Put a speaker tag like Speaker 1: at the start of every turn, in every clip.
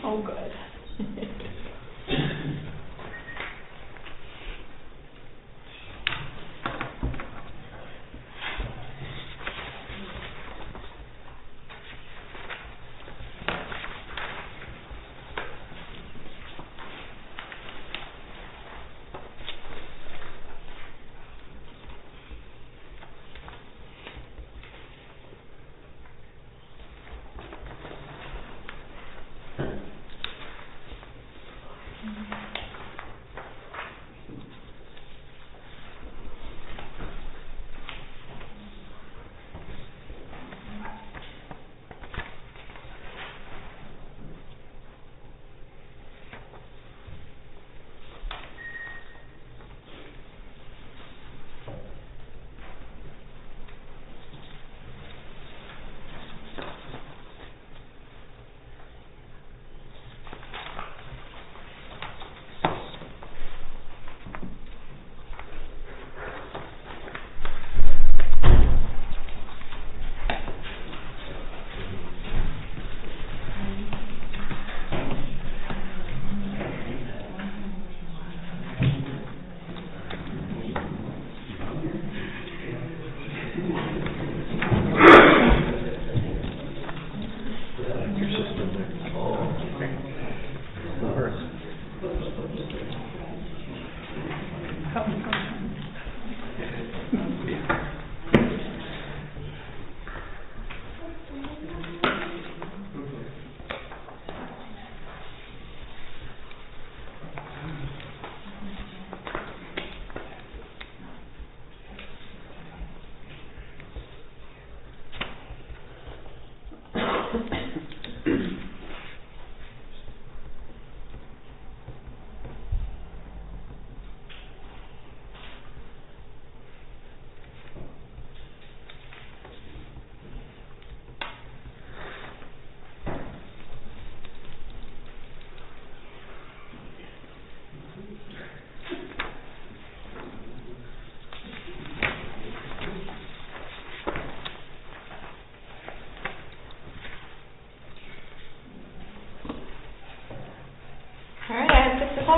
Speaker 1: Oh, good.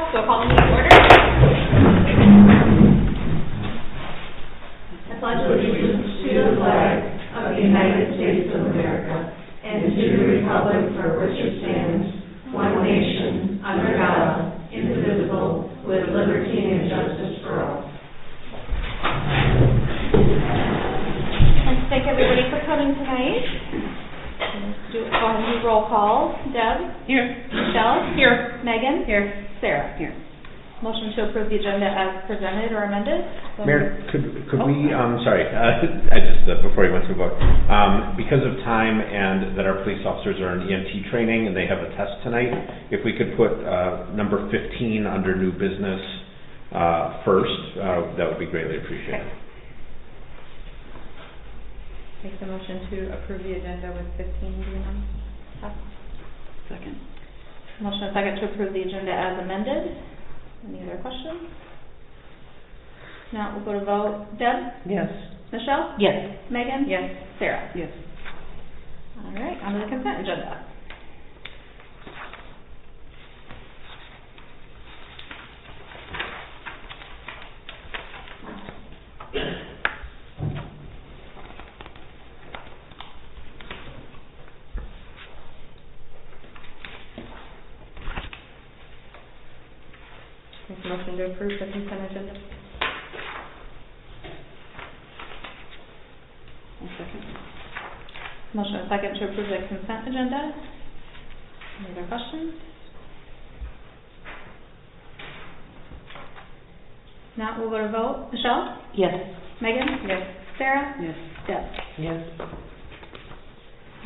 Speaker 1: So calling to order. I pledge allegiance to the flag of the United States of America and to the republic for which it stands, one nation, under God, indivisible, with liberty and justice for all. Let's thank everybody for coming tonight. Let's go ahead and do roll call. Deb? Here. Michelle? Here. Megan? Here. Sarah? Here. Motion to approve the agenda as presented or amended?
Speaker 2: Mayor, could we, sorry, I just, before you went to vote, because of time and that our police officers are in EMT training and they have a test tonight, if we could put number 15 under new business first, that would be greatly appreciated.
Speaker 1: Okay. Make the motion to approve the agenda with 15 being on. Second. Motion and second to approve the agenda as amended. Any other questions? Now we'll go to vote. Deb?
Speaker 3: Yes.
Speaker 1: Michelle?
Speaker 3: Yes.
Speaker 1: Megan? Yes. Sarah?
Speaker 3: Yes.
Speaker 1: All right, on to the consent agenda. Make a motion to approve the consent agenda.
Speaker 3: Second.
Speaker 1: Motion and second to approve the consent agenda. Any other questions? Now we'll go to vote. Michelle?
Speaker 3: Yes.
Speaker 1: Megan? Yes. Sarah?
Speaker 3: Yes.
Speaker 1: Deb?
Speaker 3: Yes.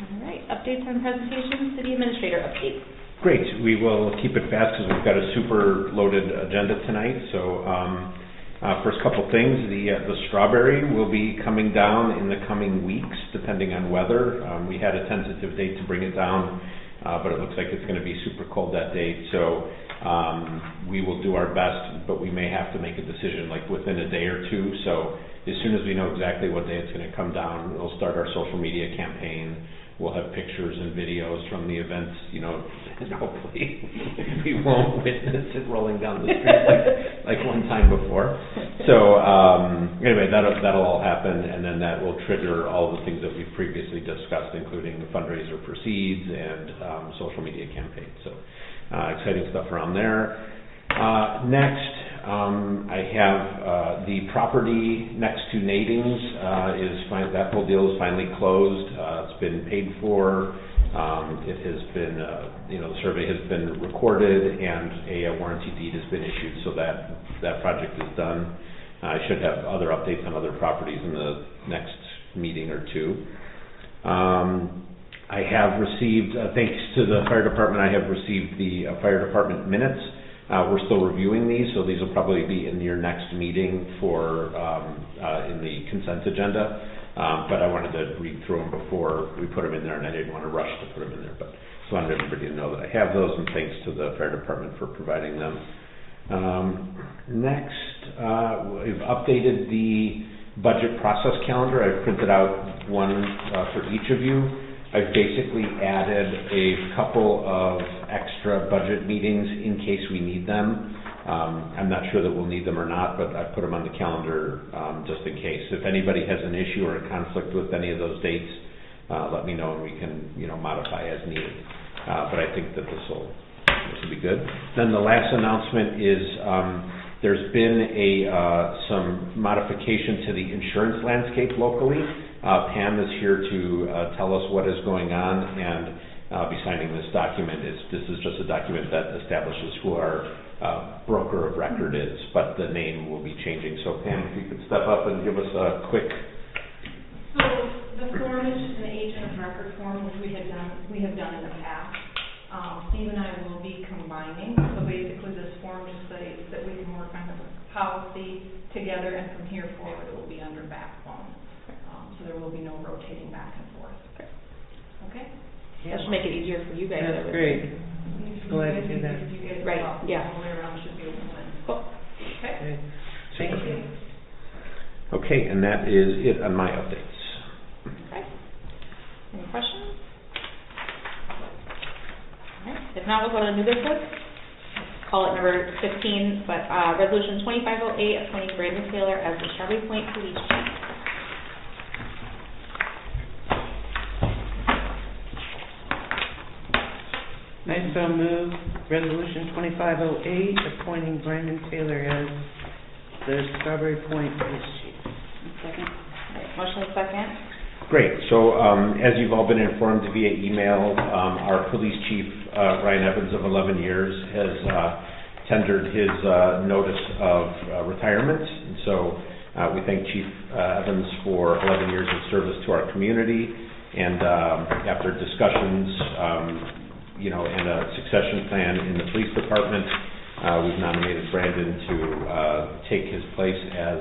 Speaker 1: All right. Updates on presentations. City Administrator update.
Speaker 2: Great. We will keep it fast because we've got a super loaded agenda tonight. So first couple things, the strawberry will be coming down in the coming weeks depending on weather. We had a tentative date to bring it down, but it looks like it's going to be super cold that day. So we will do our best, but we may have to make a decision like within a day or two. So as soon as we know exactly what day it's going to come down, we'll start our social media campaign. we'll have pictures and videos from the events, and hopefully we won't witness it rolling down the street like one time before. So anyway, that'll all happen, and then that will trigger all the things that we've previously discussed, including the fundraiser for seeds and social media campaign. So exciting stuff around there. Next, I have the property next to Nading's that whole deal is finally closed. It's been paid for. It has been, the survey has been recorded, and a warranty deed has been issued, so that project is done. I should have other updates on other properties in the next meeting or two. I have received, thanks to the fire department, I have received the fire department minutes. We're still reviewing these, so these will probably be in your next meeting for in the consent agenda. But I wanted to read through them before we put them in there, and I didn't want to rush to put them in there. But just wanted everybody to know that I have those, and thanks to the fire department for providing them. Next, we've updated the budget process calendar. I've printed out one for each of you. I've basically added a couple of extra budget meetings in case we need them. I'm not sure that we'll need them or not, but I put them on the calendar just in case. If anybody has an issue or a conflict with any of those dates, let me know and we can, modify as needed. But I think that this will be good. Then the last announcement is there's been some modification to the insurance landscape locally. Pam is here to tell us what is going on, and I'll be signing this document. This is just a document that establishes who our broker of record is, but the name will be changing. So Pam, if you could step up and give us a quick...
Speaker 3: So the form is just an agent of record form, which we have done in the past. Steve and I will be combining. So basically this form just states that we can work on the policy together, and from here forward it will be under backbone. So there will be no rotating back and forth. Okay?
Speaker 1: That should make it easier for you guys.
Speaker 4: That's great. Glad to do that.
Speaker 1: Right, yeah.
Speaker 3: All the way around should be a win-win.
Speaker 1: Cool.
Speaker 3: Okay?
Speaker 4: Great. Thank you.
Speaker 2: Okay, and that is it on my updates.
Speaker 1: Okay. Any questions? All right. If not, we'll go to new business. Call it number 15, but resolution 2508, appointing Brandon Taylor as the Strawberry Point Police Chief.
Speaker 4: I so move resolution 2508, appointing Brandon Taylor as the Strawberry Point Police Chief.
Speaker 1: Second. All right. Motion is second.
Speaker 2: Great. So as you've all been informed via email, our police chief, Ryan Evans, of 11 years, has tendered his notice of retirement. And so we thank Chief Evans for 11 years of service to our community. And after discussions, and a succession plan in the police department, we've nominated Brandon to take his place as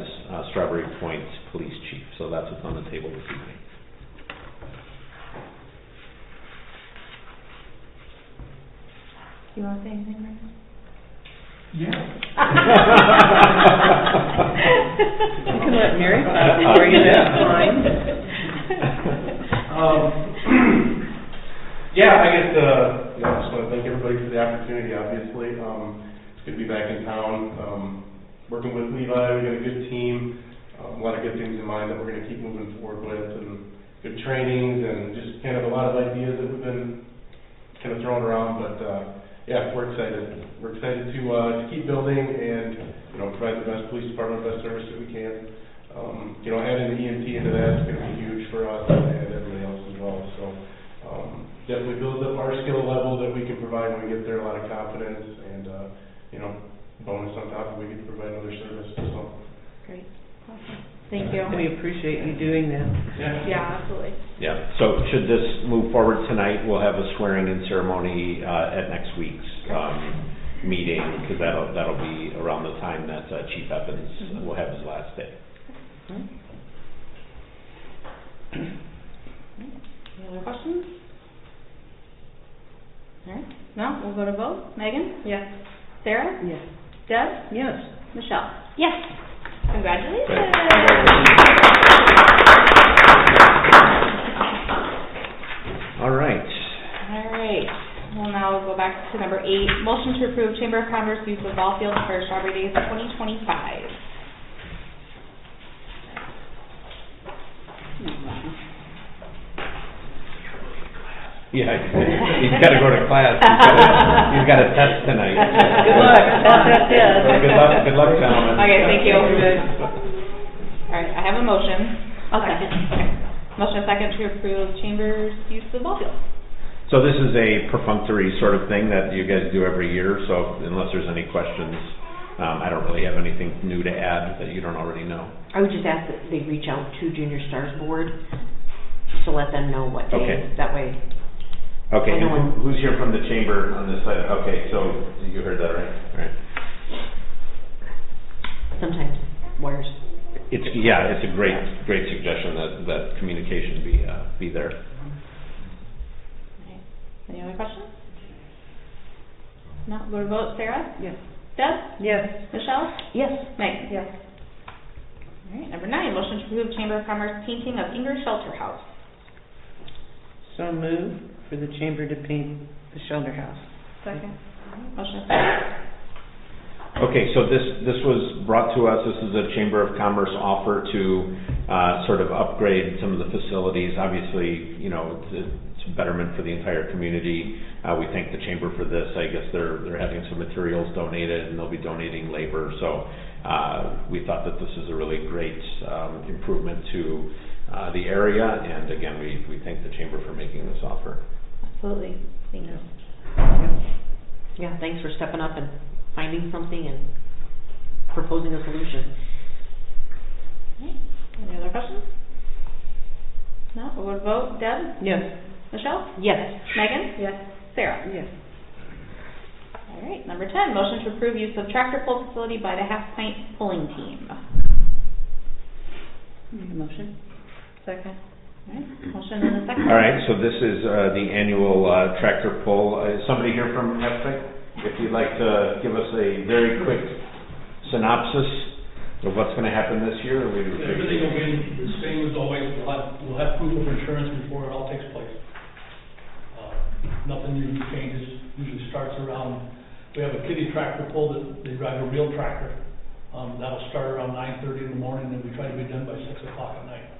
Speaker 2: Strawberry Point Police Chief. So that's what's on the table this evening.
Speaker 1: You want to say anything, Brandon?
Speaker 5: Yeah.
Speaker 4: You can let Mary talk for you, that's fine.
Speaker 5: Yeah, I guess, I just want to thank everybody for the opportunity, obviously. It's good to be back in town. Working with Levi, we got a good team, a lot of good things in mind that we're going to keep moving forward with, and good trainings, and just kind of a lot of ideas that we've been kind of throwing around, but yeah, we're excited. We're excited to keep building and, provide the best police department, best service that we can. Adding the EMT into that is going to be huge for us and everybody else as well. So definitely builds up our skill level that we can provide when we get there, a lot of confidence, and, bonus on top of we get to provide another service. So.
Speaker 1: Great. Awesome. Thank you.
Speaker 4: We appreciate you doing that.
Speaker 1: Yeah, absolutely.
Speaker 2: Yeah, so should this move forward tonight, we'll have a swearing-in ceremony at next week's meeting, because that'll be around the time that Chief Evans will have his last day.
Speaker 1: Any other questions? All right. No, we'll go to vote. Megan? Yes. Sarah?
Speaker 4: Yes.
Speaker 1: Deb?
Speaker 4: Yes.
Speaker 1: Michelle? Yes. Congratulations. we'll go back to number 8, motion to approve Chamber of Commerce use of ball fields for Strawberry Days 2025.
Speaker 2: Yeah, he's gotta go to class. He's got a test tonight.
Speaker 4: Good luck. That's it.
Speaker 2: Good luck, gentlemen.
Speaker 1: Okay, thank you. All right, I have a motion.
Speaker 6: I'll second.
Speaker 1: Okay. Motion and second to approve Chamber's use of ball fields.
Speaker 2: So this is a perfunctory sort of thing that you guys do every year, so unless there's any questions, I don't really have anything new to add that you don't already know.
Speaker 6: I would just ask that they reach out to Junior Stars Board to let them know what day.
Speaker 2: Okay.
Speaker 6: That way.
Speaker 2: Okay,
Speaker 6: I know
Speaker 2: and who's here from the chamber on this side? Okay, so you heard that right? All right.
Speaker 6: Sometimes wires.
Speaker 2: It's a great suggestion that communication be there.
Speaker 1: Okay. Any other questions? No, we'll vote. Sarah?
Speaker 4: Yes.
Speaker 1: Deb?
Speaker 4: Yes.
Speaker 1: Michelle?
Speaker 6: Yes.
Speaker 1: Meg? Yes. All right, number 9, motion to approve Chamber of Commerce painting of Inger Shelter House.
Speaker 4: So move for the chamber to paint the shelter house.
Speaker 1: Second. Motion second.
Speaker 2: Okay, so this was brought to us. This is a Chamber of Commerce offer to sort of upgrade some of the facilities. Obviously, you know, it's a betterment for the entire community. We thank the chamber for this. I guess they're having some materials donated, and they'll be donating labor. So we thought that this is a really great improvement to the area. And again, we thank the chamber for making this offer.
Speaker 1: Absolutely. Thank you.
Speaker 6: Yeah, thanks for stepping up and finding something and proposing a solution.
Speaker 1: Okay. Any other questions? No, we'll vote. Deb?
Speaker 4: Yes.
Speaker 1: Michelle?
Speaker 6: Yes.
Speaker 1: Megan? Yes. Sarah?
Speaker 4: Yes.
Speaker 1: All right, number 10, motion to approve use of tractor pull facility by the Half Pint Pulling Team.
Speaker 6: Make a motion.
Speaker 1: Second. All right, motion and a second.
Speaker 2: All right, so this is the annual tractor pull. Is somebody here from Half Pint? If you'd like to give us a very quick synopsis of what's going to happen this year.
Speaker 7: Everything will be the same as always. We'll have proof of insurance before it all takes place. Nothing usually changes. Usually starts around, we have a kiddie tractor pull that they drive a real tractor. That'll start around 9:30 in the morning, and we try to be done by 6 o'clock at night.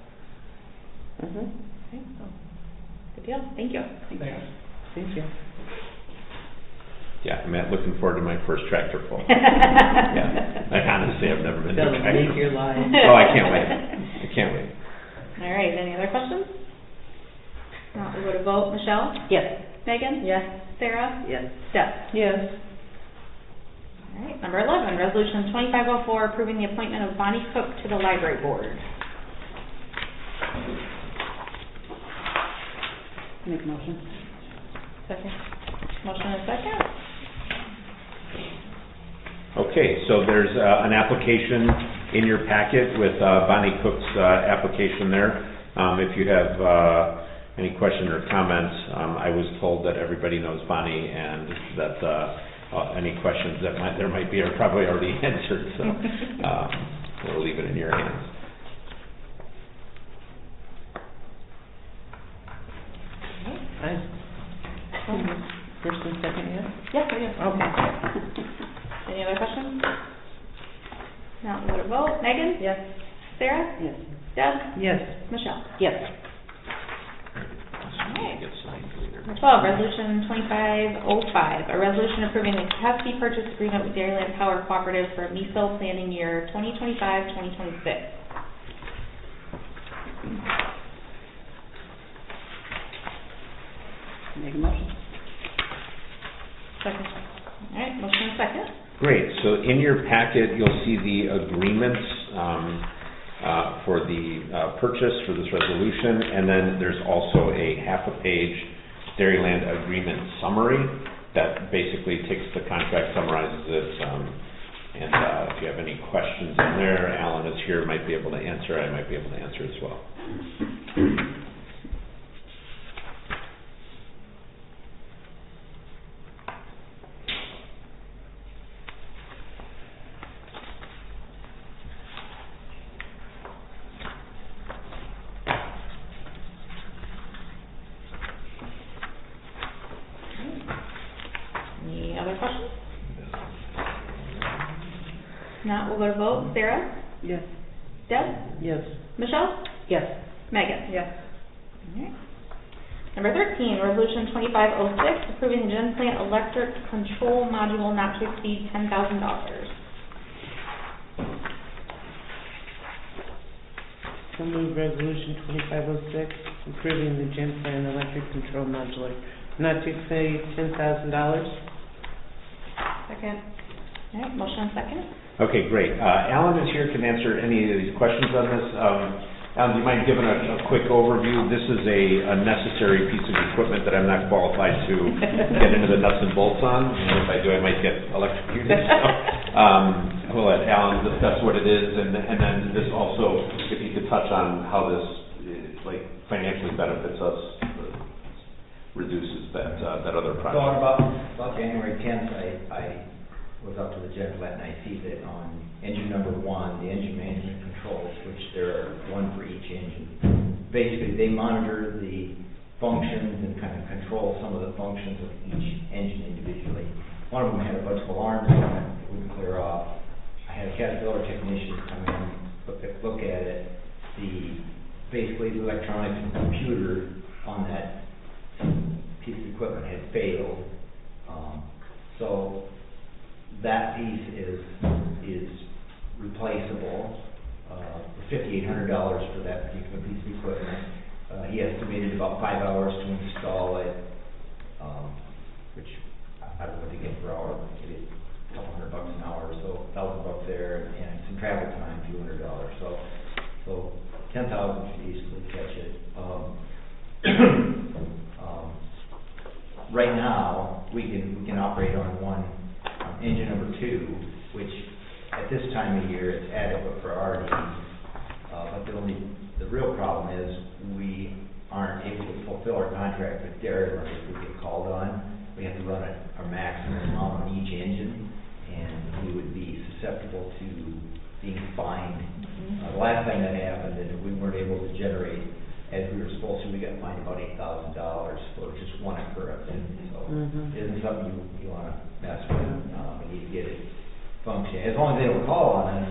Speaker 1: Okay, so, good deal. Thank you.
Speaker 7: Thanks.
Speaker 4: Thank you.
Speaker 2: Yeah, I'm looking forward to my first tractor pull. Yeah, like honestly, I've never been to a
Speaker 4: That'll
Speaker 2: tractor
Speaker 4: make your life.
Speaker 2: Oh, I can't wait. I can't wait.
Speaker 1: All right, any other questions? No, we go to vote. Michelle?
Speaker 6: Yes.
Speaker 1: Megan? Yes. Sarah?
Speaker 6: Yes.
Speaker 1: Deb?
Speaker 4: Yes.
Speaker 1: All right, number 11, resolution 2504, approving the appointment of Bonnie Cook to the library board.
Speaker 6: Make a motion.
Speaker 1: Second. Motion and second.
Speaker 2: Okay, so there's an application in your packet with Bonnie Cook's application there. If you have any question or comments, I was told that everybody knows Bonnie and that any questions that there might be are probably already answered, so we'll leave it in your hands.
Speaker 4: First and second, yes?
Speaker 1: Yes, I do.
Speaker 4: Okay.
Speaker 1: Any other questions? Now we'll go to vote. Megan? Yes. Sarah?
Speaker 6: Yes.
Speaker 1: Deb?
Speaker 4: Yes.
Speaker 1: Michelle?
Speaker 6: Yes.
Speaker 1: Number 12, resolution 2505, a resolution approving the capacity purchase agreement with Dairyland Power Cooperative for MISO planning year 2025-2026.
Speaker 6: Make a motion.
Speaker 1: Second. All right, motion and second.
Speaker 2: Great, so in your packet, you'll see the agreements for the purchase for this resolution, and then there's also a half-a-page Dairyland agreement summary that basically takes the contract, summarizes it, and if you have any questions in there, Alan is here, might be able to answer, I might be able to answer as well.
Speaker 1: questions? Not, we'll go to vote. Sarah?
Speaker 4: Yes.
Speaker 1: Deb?
Speaker 4: Yes.
Speaker 1: Michelle?
Speaker 6: Yes.
Speaker 1: Megan? Yes. Alright. Number 13, resolution 2506, approving the Gen Plant electric control module not to exceed $10,000.
Speaker 4: So move resolution 2506, approving the Gen Plan electric control modular not to exceed $10,000.
Speaker 1: Second. Alright, motion and second.
Speaker 2: Okay, great. Alan is here, can answer any of these questions on this. Alan, do you mind giving a quick overview? This is a necessary piece of equipment that I'm not qualified to get into the nuts and bolts on, and if I do, I might get electrocuted. So, we'll let Alan discuss what it is, and then this also, if you could touch on how this, financially benefits us, reduces that other
Speaker 8: So
Speaker 2: project.
Speaker 8: on about January 10th, I was up to the Gen Plant and I see that on engine number 1, the engine management controls, which there are one for each engine. Basically, they monitor the functions and kind of control some of the functions of each engine individually. One of them had a bunch of alarms on it that wouldn't clear off. I had a Caterpillar technician come in, look at it. Basically the electronics and computer on that piece of equipment had failed. So that piece is replaceable for $5,800 for that particular piece of equipment. He estimated about 5 hours to install it, which I don't know what they get per hour. It is a couple $100 an hour, so $1,000 there, and some travel time, $200. So 10,000 should easily catch it. Right now, we can operate on one engine number 2, which at this time of year is adequate for our needs. But the real problem is we aren't able to fulfill our contract with Dairy Run if we get called on. We have to run our maximum amount on each engine, and we would be susceptible to being fined. The last time that happened, and we weren't able to generate as we were supposed to, we got fined about $8,000 for just one occurrence. So it isn't something you want to mess with. We need to get it functioning. As long as they don't call on us,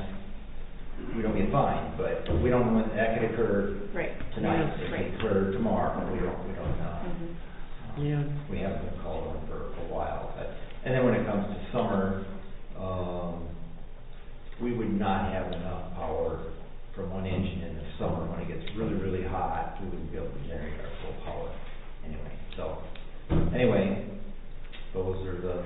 Speaker 8: we don't get fined. But we don't know when that could occur tonight. It could occur tomorrow. We don't know. We haven't been called on for a while. And then when it comes to summer, we would not have enough power from one engine in the summer. When it gets really, really hot, we wouldn't be able to generate our full power anyway. So, those are the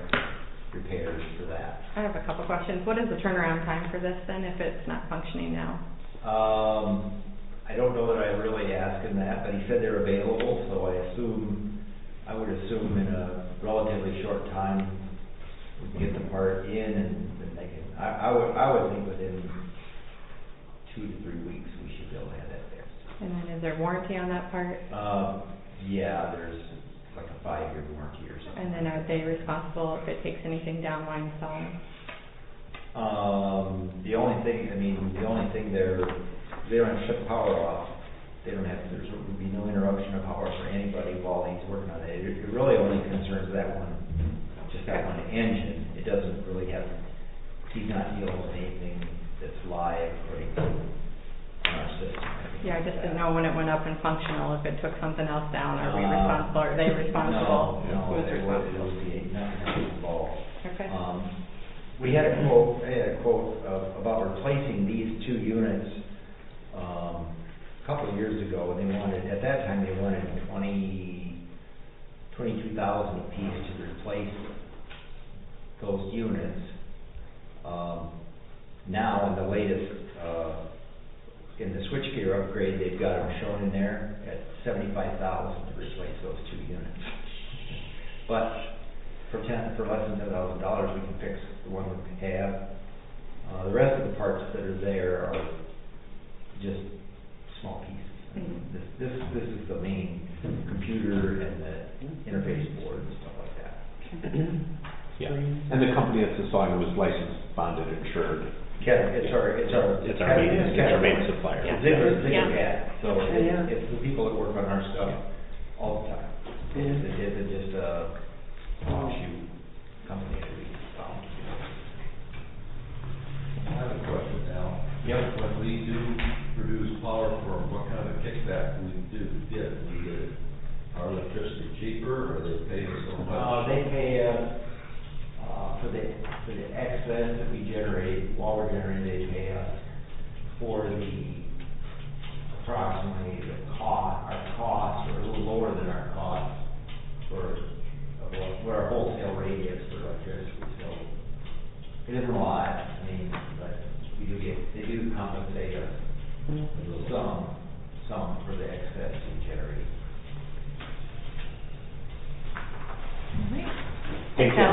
Speaker 8: repairs for that.
Speaker 1: I have a couple questions. What is the turnaround time for this then, if it's not functioning now?
Speaker 8: I don't know that I really asked him that, but he said they're available, so I would assume in a relatively short time we can get the part in, and then they can. I would think within 2 to 3 weeks we should be able to have that there.
Speaker 1: And then is there warranty on that part?
Speaker 8: Yeah, there's like a 5-year warranty or something.
Speaker 1: And then are they responsible if it takes anything down while installing?
Speaker 8: The only thing they don't have to shut the power off. There would be no interruption of power for anybody while he's working on it. It really only concerns that one engine. It doesn't really have, he's not dealing with anything that's live according to our system.
Speaker 1: Yeah, I just didn't know when it went up and functional, if it took something else down, are we responsible, are they responsible?
Speaker 8: No,
Speaker 1: Who's
Speaker 8: there
Speaker 1: responsible?
Speaker 8: would be nothing involved.
Speaker 1: Okay.
Speaker 8: We had a quote about replacing these 2 units a couple of years ago, and at that time they wanted $22,000 a piece to replace those units. Now in the latest in the switchgear upgrade, they've got them shown in there at $75,000 to replace those 2 units. But for less than $10,000, we can fix the one we have. The rest of the parts that are there are just small pieces. I mean, this is the main computer and the interface board and stuff like that.
Speaker 2: Yeah, and the company that's installing it was licensed, bonded, insured.
Speaker 8: It's our
Speaker 2: main supplier.
Speaker 8: Yeah. Zigger
Speaker 1: Yeah.
Speaker 8: Cat. So it's the people that work on our stuff all the time. It isn't just a offshoot company that we
Speaker 9: Yep, when we do produce power for them, what kind of kickback we get? Our electricity cheaper, or they pay us so much?
Speaker 8: They pay us, for the excess that we generate, while we're generating, they pay us for the approximately our costs are a little lower than our costs for what our wholesale rate is for electricity, so it isn't a lot, I mean, but they do compensate us some for the excess we generate.
Speaker 2: Thank you.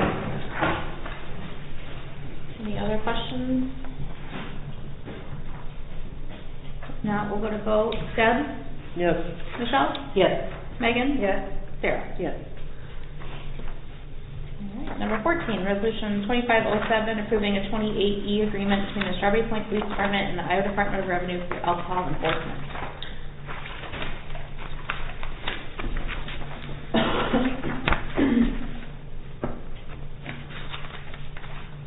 Speaker 1: Any other questions? If not, we'll go to vote. Deb?
Speaker 4: Yes.
Speaker 1: Michelle?
Speaker 6: Yes.
Speaker 1: Megan? Yes. Sarah?
Speaker 4: Yes.
Speaker 1: All right. Number 14, Resolution 2507, approving a 28E agreement between the Strawberry Point Police Department and the Iowa Department of Revenue for alcohol enforcement.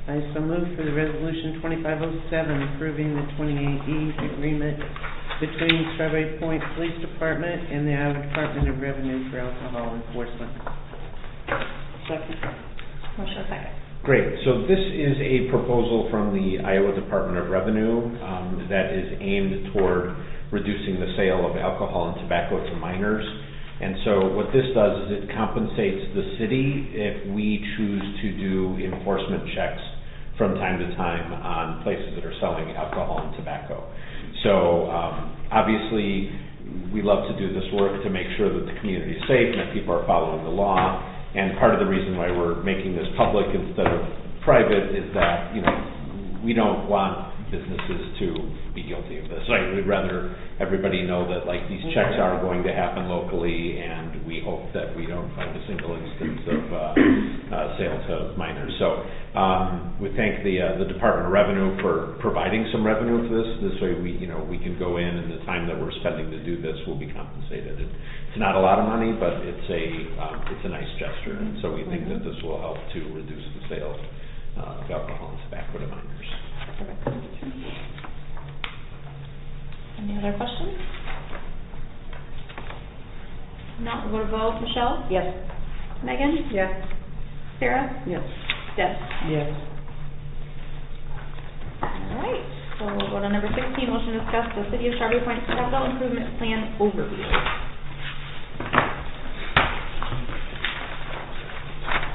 Speaker 4: I so move for the resolution 2507, approving the 28E agreement between Strawberry Point Police Department and the Iowa Department of Revenue for alcohol enforcement. Second.
Speaker 1: Motion second.
Speaker 2: Great. So this is a proposal from the Iowa Department of Revenue that is aimed toward reducing the sale of alcohol and tobacco to minors. And so what this does is it compensates the city if we choose to do enforcement checks from time to time on places that are selling alcohol and tobacco. So obviously we love to do this work to make sure that the community is safe and that people are following the law. And part of the reason why we're making this public instead of private is that, you know, we don't want businesses to be guilty of this. Right? We'd rather everybody know that, like, these checks are going to happen locally, and we hope that we don't find a single instance of sale to minors. So we thank the Department of Revenue for providing some revenue for this. This way we can go in, and the time that we're spending to do this will be compensated. It's not a lot of money, but it's a nice gesture, and so we think that this will help to reduce the sale of alcohol and tobacco to minors.
Speaker 1: Any other questions? Not, we'll go to vote. Michelle?
Speaker 6: Yes.
Speaker 1: Megan?
Speaker 6: Yes.
Speaker 1: Sarah?
Speaker 4: Yes.
Speaker 1: Deb?
Speaker 4: Yes.
Speaker 1: All right, so we'll go to number 16, motion to discuss the City of Strawberry Point capital improvement plan overview.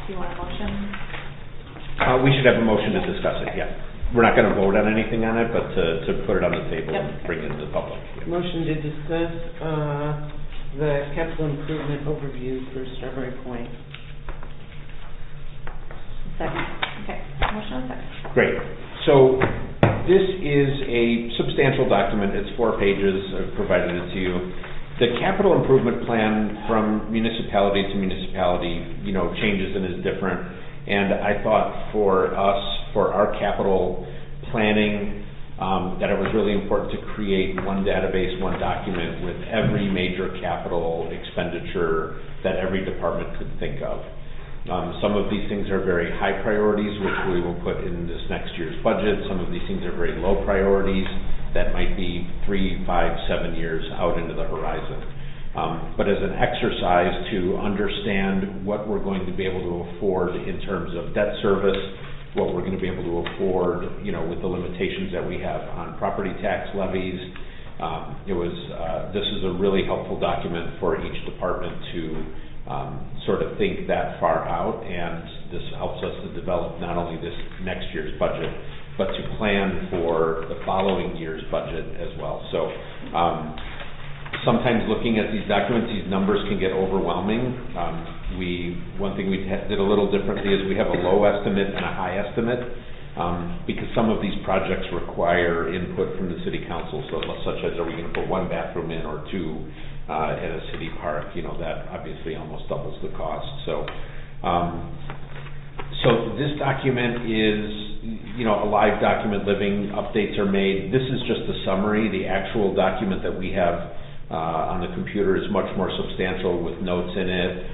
Speaker 1: Do you want a motion?
Speaker 2: We should have a motion to discuss it, yeah. We're not going to vote on anything on it, but to put it on the table and bring it to the public. Yeah.
Speaker 4: Motion to discuss the capital improvement overview for Strawberry Point.
Speaker 1: Second. Okay, motion and second.
Speaker 2: Great. So this is a substantial document. It's 4 pages. I've provided it to you. The capital improvement plan from municipality to municipality, changes and is different. And I thought for us, for our capital planning, that it was really important to create one database, one document with every major capital expenditure that every department could think of. Some of these things are very high priorities, which we will put in this next year's budget. Some of these things are very low priorities that might be 3, 5, 7 years out into the horizon. But as an exercise to understand what we're going to be able to afford in terms of debt service, what we're going to be able to afford, with the limitations that we have on property tax levies. This is a really helpful document for each department to sort of think that far out, and this helps us to develop not only this next year's budget, but to plan for the following year's budget as well. So sometimes looking at these documents, these numbers can get overwhelming. One thing we did a little differently is we have a low estimate and a high estimate because some of these projects require input from the city council, so such as are we going to put 1 bathroom in or 2 at a city park, that obviously almost doubles the cost. So this document is, a live document, living updates are made. This is just a summary. The actual document that we have on the computer is much more substantial with notes in it,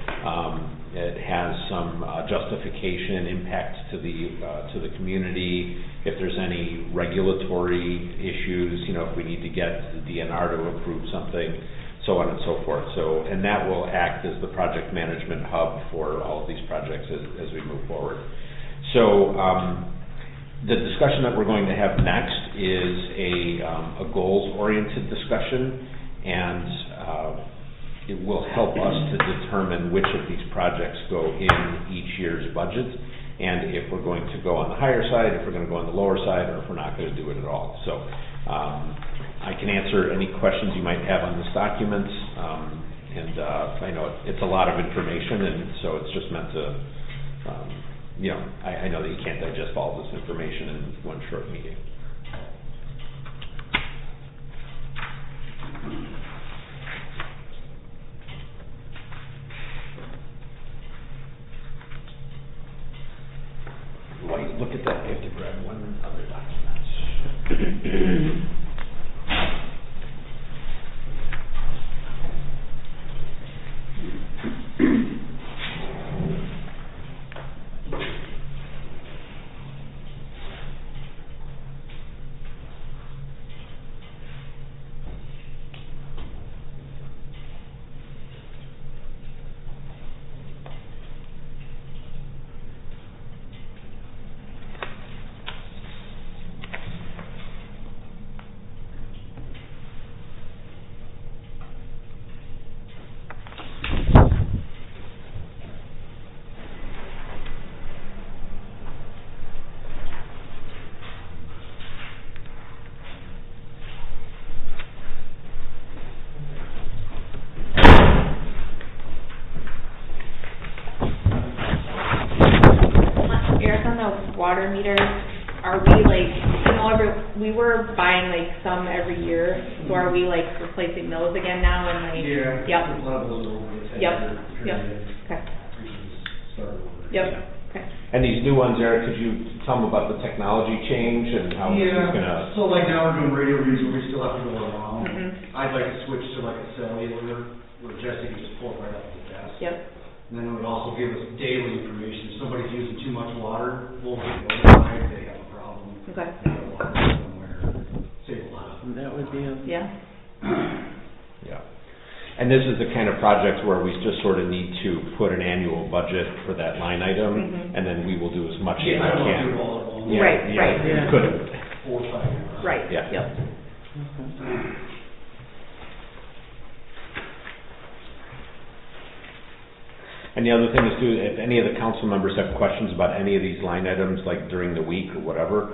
Speaker 2: It has some justification impacts to the community. If there's any regulatory issues, if we need to get the DNR to approve something, so on and so forth. So, and that will act as the project management hub for all of these projects as we move forward. So the discussion that we're going to have next is a goals-oriented discussion, and it will help us to determine which of these projects go in each year's budget, and if we're going to go on the higher side, if we're going to go on the lower side, or if we're not going to do it at all. So I can answer any questions you might have on this document, and I know it's a lot of information, and so it's just meant to, I know that you can't digest all this information in one short meeting. While you look at that, you have to grab one other document.
Speaker 1: Water meters, are we we were buying some every year, so are we replacing those again now and
Speaker 10: Yeah.
Speaker 1: Yep.
Speaker 10: The levels over the
Speaker 1: Yep.
Speaker 10: 10-year
Speaker 1: Yep.
Speaker 10: period.
Speaker 1: Okay.
Speaker 10: Start over.
Speaker 1: Yep.
Speaker 2: Yeah.
Speaker 1: Okay.
Speaker 2: And these new ones, Eric, could you tell them about the technology change and how this is gonna?
Speaker 10: So now we're doing radio reads where we still have to go around.
Speaker 1: Mm-hmm.
Speaker 10: I'd like to switch to a cellular where Jesse can just pull it right off the desk.
Speaker 1: Yep.
Speaker 10: And then it would also give us daily information. If somebody's using too much water, we'll get notified they have a problem.
Speaker 1: Okay.
Speaker 10: They have water somewhere. Save a lot.
Speaker 4: That would be
Speaker 1: Yeah.
Speaker 2: Yeah. And this is the kind of project where we just sort of need to put an annual budget for that line item,
Speaker 1: Mhm.
Speaker 2: and then we will do as much as we
Speaker 10: I don't want to
Speaker 2: can.
Speaker 10: do it all at once.
Speaker 2: Yeah,
Speaker 1: Right,
Speaker 2: yeah,
Speaker 1: right.
Speaker 2: you
Speaker 4: Yeah.
Speaker 2: couldn't.
Speaker 10: 4 or 5 years.
Speaker 1: Right.
Speaker 2: Yeah.
Speaker 1: Yep.
Speaker 2: And the other thing is too, if any of the council members have questions about any of these line items, during the week or whatever,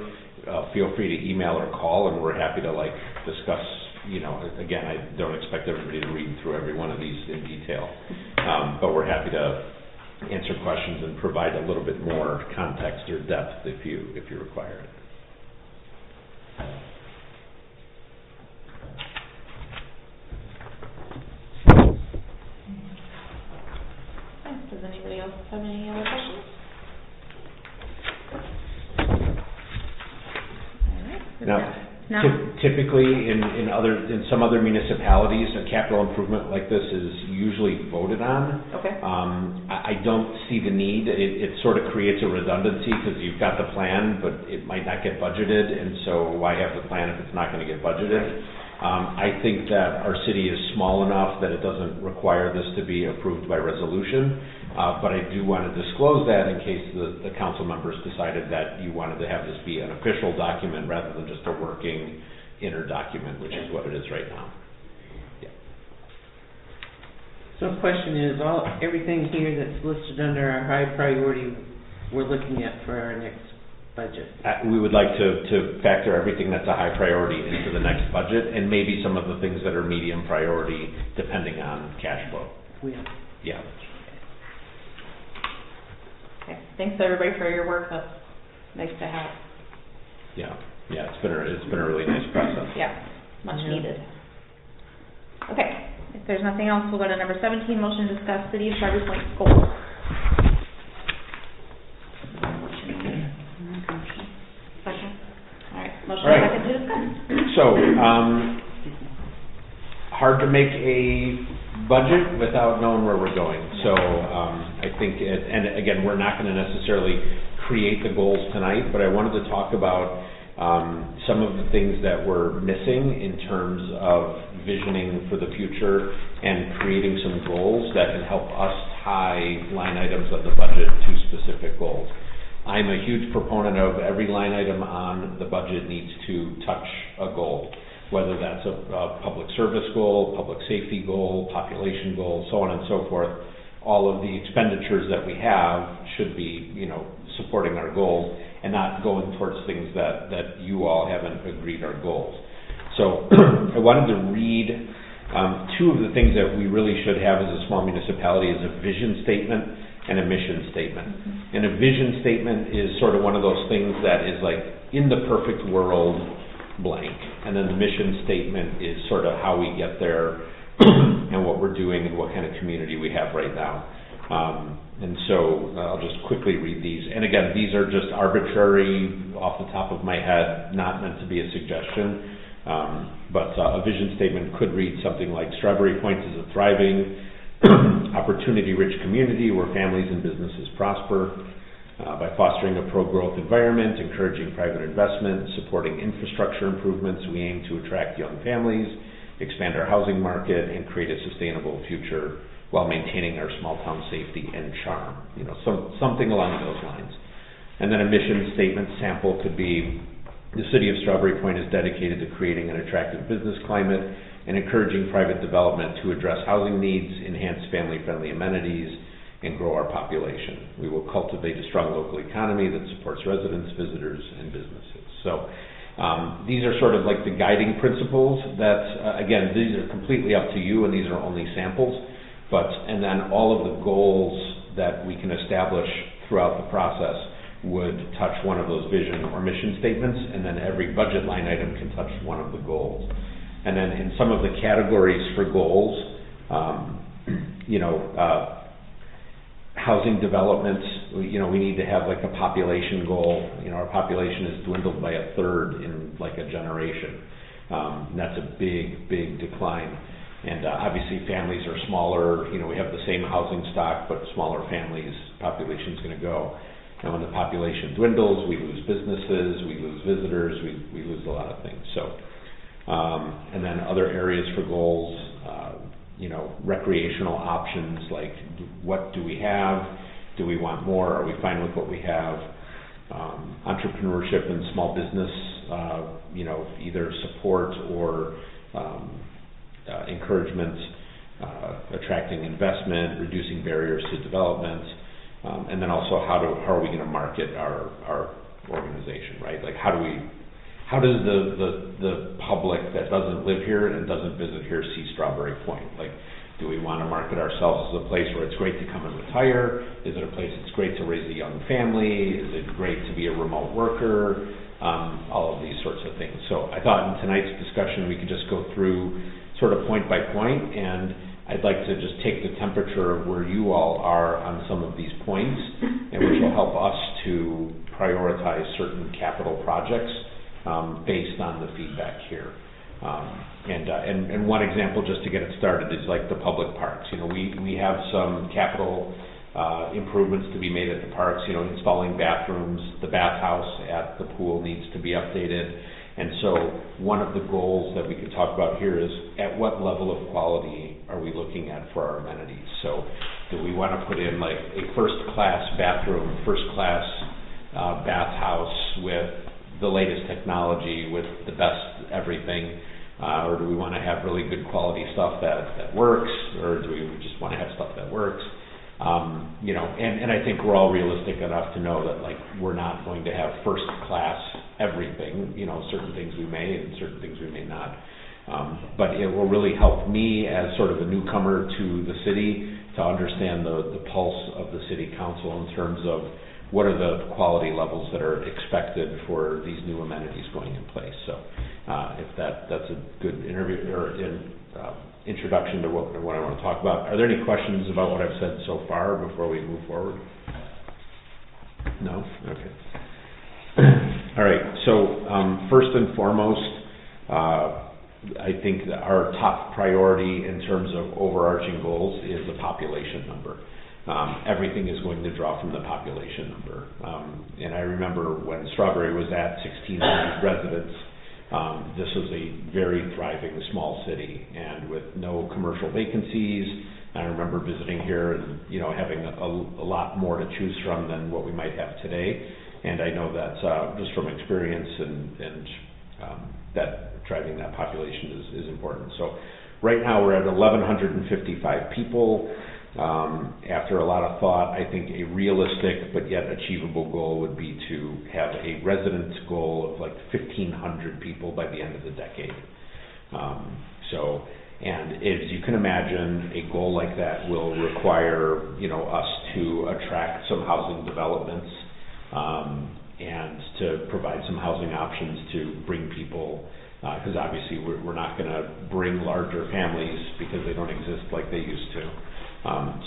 Speaker 2: feel free to email or call, and we're happy to discuss. Again, I don't expect everybody to read through every one of these in detail, but we're happy to answer questions and provide a little bit more context or depth if you require it.
Speaker 1: Does anybody else have any other questions? All right.
Speaker 2: Now, typically in some other municipalities, a capital improvement like this is usually voted on.
Speaker 1: Okay.
Speaker 2: I don't see the need. It sort of creates a redundancy because you've got the plan, but it might not get budgeted, and so why have the plan if it's not going to get budgeted? I think that our city is small enough that it doesn't require this to be approved by resolution, but I do want to disclose that in case the council members decided that you wanted to have this be an official document rather than just a working inner document, which is what it is right now. Yeah.
Speaker 4: So the question is, everything here that's listed under our high priority, we're looking at for our next budget.
Speaker 2: We would like to factor everything that's a high priority into the next budget, and maybe some of the things that are medium priority, depending on cash flow. Yeah.
Speaker 1: Okay. Thanks everybody for your work. That's nice to have.
Speaker 2: Yeah. It's been a really nice process.
Speaker 1: Yeah. Much needed. Okay. If there's nothing else, we'll go to number 17. Motion to discuss City of Strawberry Point goals. Second. All right. Motion second to discuss.
Speaker 2: So, hard to make a budget without knowing where we're going. So, I I think, and again, we're not going to necessarily create the goals tonight, but I wanted to talk about some of the things that we're missing in terms of visioning for the future and creating some goals that can help us tie line items of the budget to specific goals. I'm a huge proponent of every line item on the budget needs to touch a goal, whether that's a public service goal, public safety goal, population goal, so on and so forth. All of the expenditures that we have should be, supporting our goals and not going towards things that you all haven't agreed are goals. So I wanted to read two of the things that we really should have as a small municipality is a vision statement and a mission statement. And a vision statement is sort of one of those things that is like, in the perfect world, blank. And then the mission statement is sort of how we get there and what we're doing and what kind of community we have right now. And so I'll just quickly read these. And again, these are just arbitrary, off the top of my head, not meant to be a suggestion. But a vision statement could read something like, Strawberry Point is a thriving, opportunity-rich community where families and businesses prosper. By fostering a pro-growth environment, encouraging private investment, supporting infrastructure improvements, we aim to attract young families, expand our housing market, and create a sustainable future while maintaining our small town safety and charm. Something along those lines. And then a mission statement sample could be, the city of Strawberry Point is dedicated to creating an attractive business climate and encouraging private development to address housing needs, enhance family-friendly amenities, and grow our population. We will cultivate a strong local economy that supports residents, visitors, and businesses. So these are sort of like the guiding principles that, again, these are completely up to you, and these are only samples. And then all of the goals that we can establish throughout the process would touch one of those vision or mission statements, and then every budget line item can touch one of the goals. And then in some of the categories for goals, housing developments, we need to have like a population goal. Our population has dwindled by a third in like a generation. And that's a big, big decline. And obviously families are smaller, we have the same housing stock, but smaller families, population's going to go. And when the population dwindles, we lose businesses, we lose visitors, we lose a lot of things. So, and then other areas for goals, recreational options, like what do we have? Do we want more? Are we fine with what we have? Entrepreneurship and small business, either support or encouragement, attracting investment, reducing barriers to development, and then also how are we going to market our organization, right? Like how does the public that doesn't live here and doesn't visit here see Strawberry Point? Like, do we want to market ourselves as a place where it's great to come and retire? Is it a place that's great to raise a young family? Is it great to be a remote worker? All of these sorts of things. So I thought in tonight's discussion we could just go through sort of point by point, and I'd like to just take the temperature of where you all are on some of these points, and which will help us to prioritize certain capital projects based on the feedback here. And one example, just to get it started, is like the public parks. We have some capital improvements to be made at the parks, installing bathrooms. The bathhouse at the pool needs to be updated. And so one of the goals that we could talk about here is, at what level of quality are we looking at for our amenities? So do we want to put in like a first-class bathroom, first-class bathhouse with the latest technology, with the best everything? Or do we want to have really good quality stuff that works? Or do we just want to have stuff that works? And I think we're all realistic enough to know that like we're not going to have first class everything. Certain things we may and certain things we may not. But it will really help me as sort of a newcomer to the city to understand the pulse of the city council in terms of what are the quality levels that are expected for these new amenities going in place. So if that's a good introduction to what I want to talk about. Are there any questions about what I've said so far before we move forward? No? Okay. All right. So first and foremost, I think that our top priority in terms of overarching goals is the population number. everything is going to draw from the population number. And I remember when Strawberry was at 1,600 residents, this was a very thriving small city, and with no commercial vacancies. I remember visiting here and, you know, having a lot more to choose from than what we might have today. And I know that just from experience and that driving that population is important. So right now we're at 1,155 people. After a lot of thought, I think a realistic but yet achievable goal would be to have a residence goal of like 1,500 people by the end of the decade. And as you can imagine, a goal like that will require, you know, us to attract some housing developments and to provide some housing options to bring people, because obviously we're not going to bring larger families because they don't exist like they used to.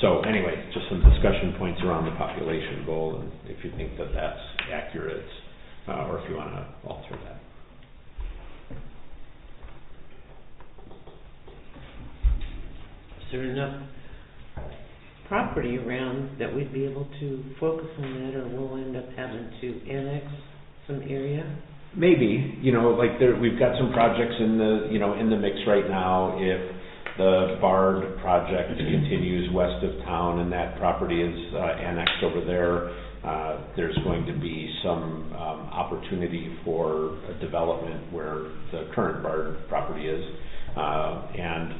Speaker 2: So anyway, just some discussion points around the population goal, and if you think that that's accurate, or if you want to alter that.
Speaker 4: Is there enough property around that we'd be able to focus on that, or we'll end up having to annex some area?
Speaker 2: Maybe, you know, like we've got some projects in the mix right now. If the Bard project continues west of town and that property is annexed over there, there's going to be some opportunity for a development where the current Bard property is, and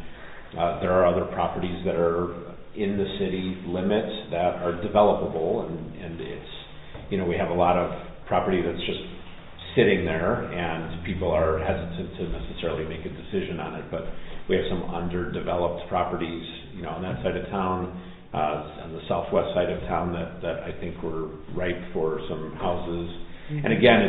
Speaker 2: there are other properties that are in the city limits that are developable, and it's, you know, we have a lot of property that's just sitting there and people are hesitant to necessarily make a decision on it, but we have some underdeveloped properties, you know, on that side of town, on the southwest side of town that I think were ripe for some houses. Mm-hmm. And again,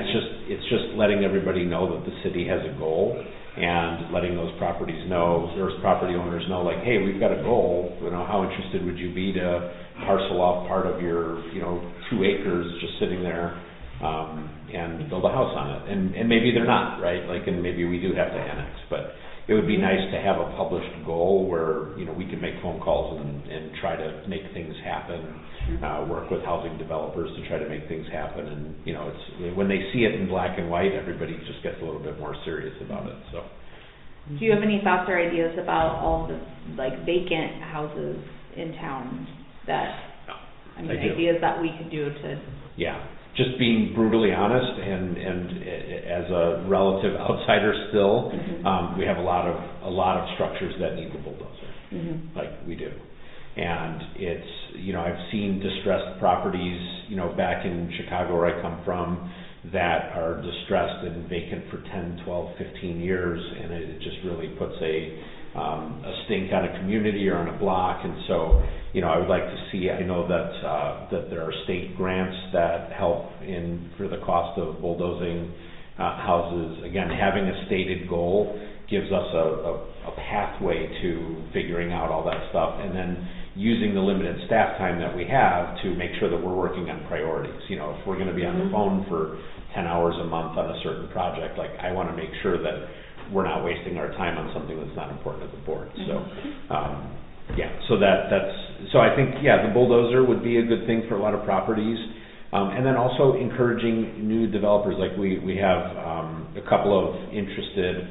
Speaker 2: it's just letting everybody know that the city has a goal, and letting those property owners know, like, hey, we've got a goal. You know, how interested would you be to parcel off part of your, you know, 2 acres just sitting there, and build a house on it? And maybe they're not, right? Like, and maybe we do have to annex, but it would be nice to have a published goal where, you know, we can make phone calls and try to make things happen, work with housing developers to try to make things happen. And, you know, it's when they see it in black and white, everybody just gets a little bit more serious about it. So,
Speaker 1: do you have any thoughts or ideas about all the, like, vacant houses in town that, I mean, ideas that we could do to...
Speaker 2: Yeah. Just being brutally honest, and as a relative outsider still, we have a lot of structures that need the bulldozer, like we do. And it's, you know, I've seen distressed properties, you know, back in Chicago where I come from, that are distressed and vacant for 10, 12, 15 years, and it just really puts a stink on a community or on a block. And so, you know, I would like to see, I know that there are state grants that help for the cost of bulldozing houses. Again, having a stated goal gives us a pathway to figuring out all that stuff, and then using the limited staff time that we have to make sure that we're working on priorities. You know, if we're going to be on the phone for 10 hours a month on a certain project, like, I want to make sure that we're not wasting our time on something that's not important to the board. So, so I think, the bulldozer would be a good thing for a lot of properties. And then also encouraging new developers. Like we have a couple of interested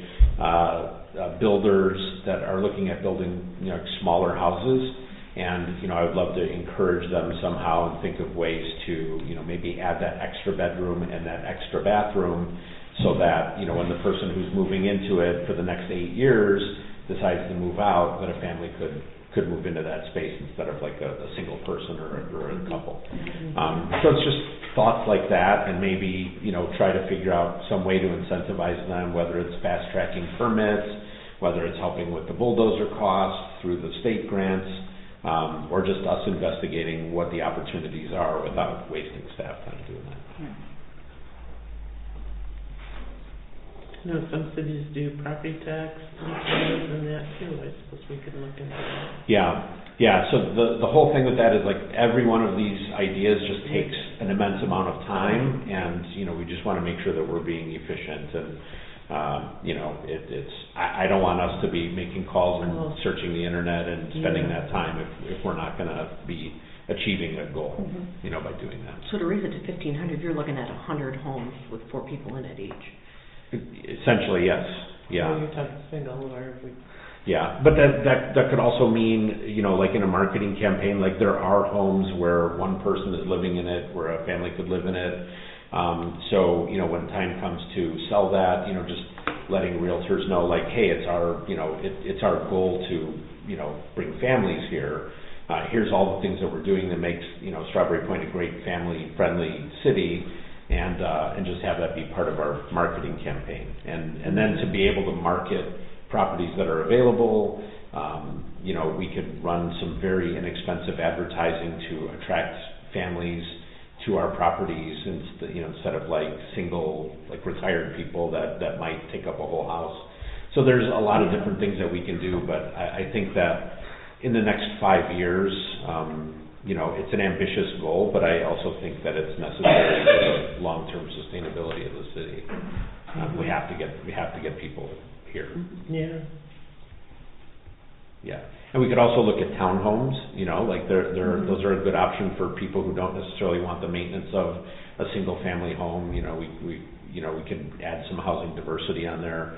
Speaker 2: builders that are looking at building, you know, smaller houses. And, you know, I would love to encourage them somehow and think of ways to, you know, maybe add that extra bedroom and that extra bathroom, so that, you know, when the person who's moving into it for the next 8 years decides to move out, that a family could move into that space instead of like a single person or a couple. So it's just thoughts like that, and maybe, you know, try to figure out some way to incentivize them, whether it's fast tracking permits, whether it's helping with the bulldozer costs through the state grants, or just us investigating what the opportunities are without wasting staff time doing that.
Speaker 4: You know, some cities do property tax incentives and that too. I suppose we could look into that.
Speaker 2: Yeah. So the whole thing with that is, like, every one of these ideas just takes an immense amount of time, and, you know, we just want to make sure that we're being efficient. And you know, I don't want us to be making calls and searching the internet and spending that time if we're not going to be achieving a goal, you know, by doing that.
Speaker 6: So to raise it to 1,500, you're looking at 100 homes with 4 people in it each.
Speaker 2: Essentially, yes, yeah.
Speaker 4: Well, you're talking single, or if we...
Speaker 2: Yeah, but that could also mean, you know, like in a marketing campaign, like there are homes where one person is living in it, where a family could live in it. So, you know, when time comes to sell that, you know, just letting realtors know, like, hey, it's our, you know, it's our goal to, you know, bring families here. Here's all the things that we're doing that makes, you know, Strawberry Point a great family-friendly city, and just have that be part of our marketing campaign. And then to be able to market properties that are available, you know, we could run some very inexpensive advertising to attract families to our properties, instead of like single, like retired people that might take up a whole house. So there's a lot of different things that we can do, but I think that in the next 5 years, you know, it's an ambitious goal, but I also think that it's necessary for the long-term sustainability of the city. We have to get people here.
Speaker 4: Yeah.
Speaker 2: Yeah, and we could also look at townhomes, you know, like those are a good option for people who don't necessarily want the maintenance of a single-family home. You know, we could add some housing diversity on there.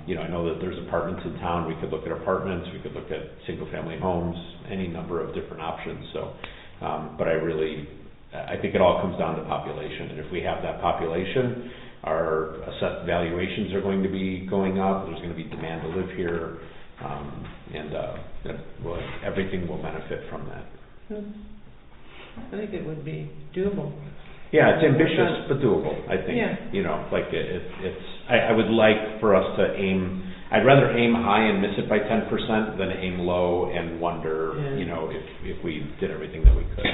Speaker 2: You know, I know that there's apartments in town. We could look at apartments. We could look at single-family homes. Any number of different options. So, but I think it all comes down to population, and if we have that population, our assessed valuations are going to be going up. There's going to be demand to live here. Everything will benefit from that.
Speaker 4: I think it would be doable.
Speaker 2: Yeah, it's ambitious but doable, I think.
Speaker 4: Yeah.
Speaker 2: You know, like I would like for us to I'd rather aim high and miss it by 10% than aim low and wonder, you know, if we did everything that we could.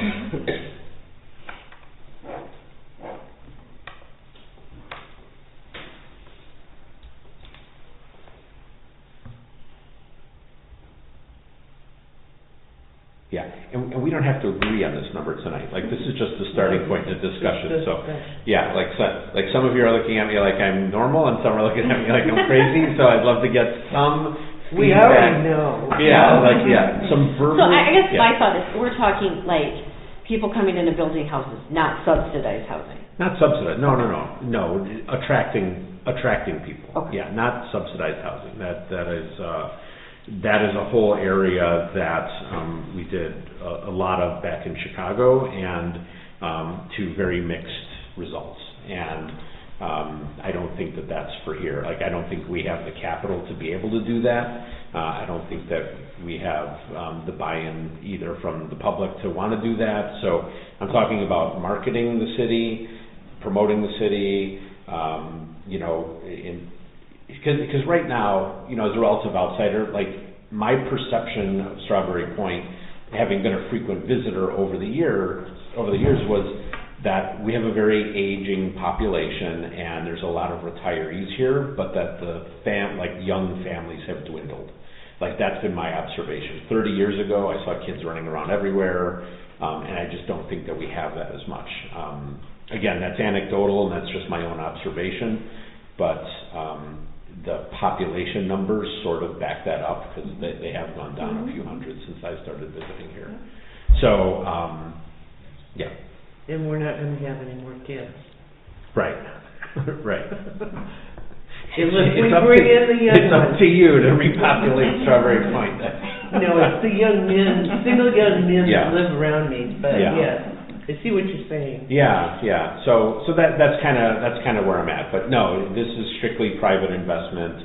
Speaker 2: Yeah, and we don't have to agree on this number tonight. Like, this is just the starting point in the discussion. So, yeah, like some of you are looking at me like I'm normal, and some are looking at me like I'm crazy. So I'd love to get some feedback.
Speaker 4: We already know.
Speaker 2: Yeah, some verbal.
Speaker 6: So I guess my thought is, we're talking like people coming into building houses, not subsidized housing.
Speaker 2: Not subsidized. No. Attracting people.
Speaker 6: Okay.
Speaker 2: Yeah, not subsidized housing. That is a whole area that we did a lot of back in Chicago, and to very mixed results. And I don't think that that's for here. Like, I don't think we have the capital to be able to do that. I don't think that we have the buy-in either from the public to want to do that. So I'm talking about marketing the city, promoting the city, you know, because right now, you know, as a relative outsider, like, my perception of Strawberry Point, having been a frequent visitor over the years, was that we have a very aging population, and there's a lot of retirees here, but that the young families have dwindled. Like, that's been my observation. 30 years ago, I saw kids running around everywhere, and I just don't think that we have that as much. Again, that's anecdotal, and that's just my own observation, but the population numbers sort of back that up, because they have gone down a few hundred since I started visiting here. So, yeah.
Speaker 4: And we're not going to have any more kids.
Speaker 2: Right. Right.
Speaker 4: Unless we bring in the young
Speaker 2: It's up to you to repopulate Strawberry Point.
Speaker 4: No, it's the young men, single young men
Speaker 2: Yeah.
Speaker 4: that live around me, but
Speaker 2: Yeah.
Speaker 4: yes, I see what you're saying.
Speaker 2: Yeah. So that's kind of where I'm at. But no, this is strictly private investment,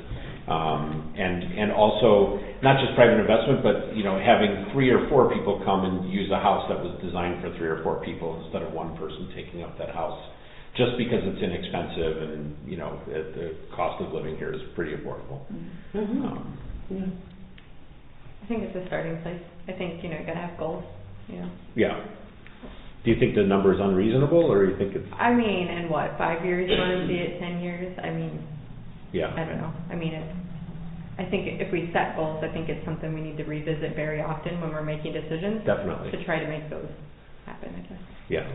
Speaker 2: and also not just private investment, but, you know, having 3 or 4 people come and use a house that was designed for 3 or 4 people instead of one person taking up that house, just because it's inexpensive, and, you know, the cost of living here is pretty affordable.
Speaker 4: Yeah.
Speaker 1: I think it's a starting place. I think, you know, you gotta have goals, you know.
Speaker 2: Yeah. Do you think the number is unreasonable, or you think it's?
Speaker 1: I mean, in what, 5 years you wanna see it, 10 years? I mean,
Speaker 2: Yeah.
Speaker 1: I don't know. I mean, I think if we set goals, I think it's something we need to revisit very often when we're making decisions.
Speaker 2: Definitely.
Speaker 1: To try to make those happen, I guess.
Speaker 2: Yeah.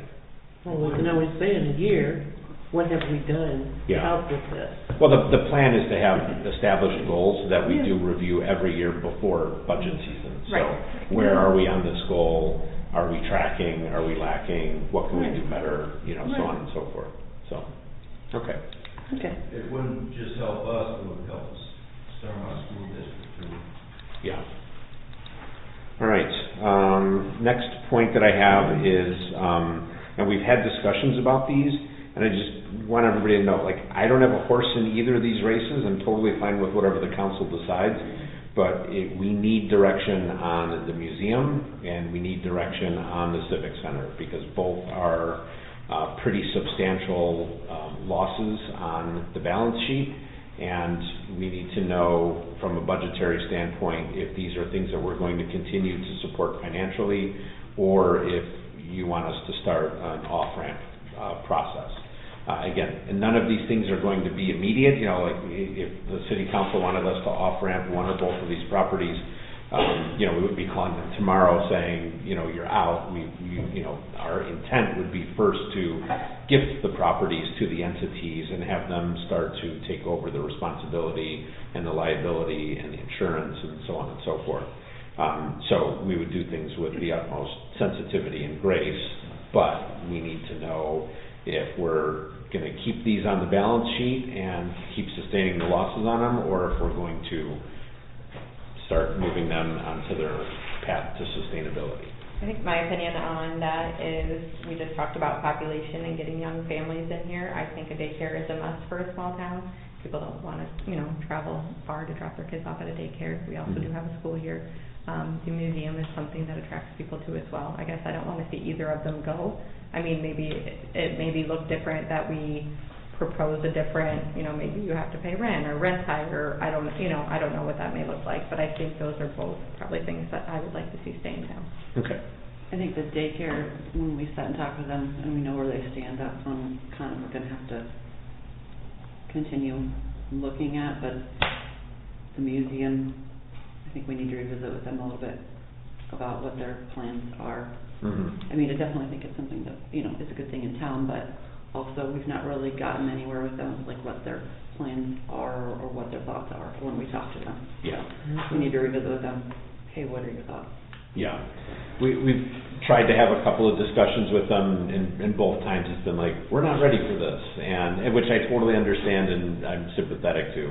Speaker 4: Well, we can always say in a year, what have we done to
Speaker 2: Yeah.
Speaker 4: help with this?
Speaker 2: Well, the plan is to have established goals that we do review every year before budget season. So
Speaker 1: Right.
Speaker 2: where are we on this goal? are we tracking, are we lacking, what can we do better, you know, so on and so forth, so, okay.
Speaker 4: Okay.
Speaker 9: It wouldn't just help us, it would help us, Starmont School District too.
Speaker 2: Yeah. All right, next point that I have is, and we've had discussions about these, and I just want everybody to know, like, I don't have a horse in either of these races. I'm totally fine with whatever the council decides, but we need direction on the museum, and we need direction on the Civic Center, because both are pretty substantial losses on the balance sheet, and we need to know from a budgetary standpoint if these are things that we're going to continue to support financially, or if you want us to start an off-ramp process. Again, and none of these things are going to be immediate. You know, like if the city council wanted us to off-ramp one or both of these properties, you know, we would be calling them tomorrow saying, you know, you're out. You know, our intent would be first to gift the properties to the entities and have them start to take over the responsibility and the liability and the insurance and so on and so forth. So we would do things with the utmost sensitivity and grace, but we need to know if we're going to keep these on the balance sheet and keep sustaining the losses on them, or if we're going to start moving them onto their path to sustainability.
Speaker 1: I think my opinion on that is, we just talked about population and getting young families in here. I think a daycare is a must for a small town. People don't want to, you know, travel far to drop their kids off at a daycare. We also do have a school here. The museum is something that attracts people to as well. I guess I don't want to see either of them go. I mean, maybe it maybe look different that we propose a different, you know, maybe you have to pay rent or rent higher. I don't know what that may look like, but I think those are both probably things that I would like to see stay in town.
Speaker 2: Okay.
Speaker 11: I think the daycare, when we sat and talked with them and we know where they stand, that's one kind of we're going to have to continue looking at, but the museum, I think we need to revisit with them a little bit about what their plans are. I mean, I definitely think it's something that, you know, is a good thing in town, but also we've not really gotten anywhere with them, like what their plans are or what their thoughts are when we talk to them.
Speaker 2: Yeah.
Speaker 11: We need to revisit with them, hey, what are your thoughts?
Speaker 2: Yeah. We've tried to have a couple of discussions with them, and both times it's been like, we're not ready for this, and which I totally understand and I'm sympathetic to.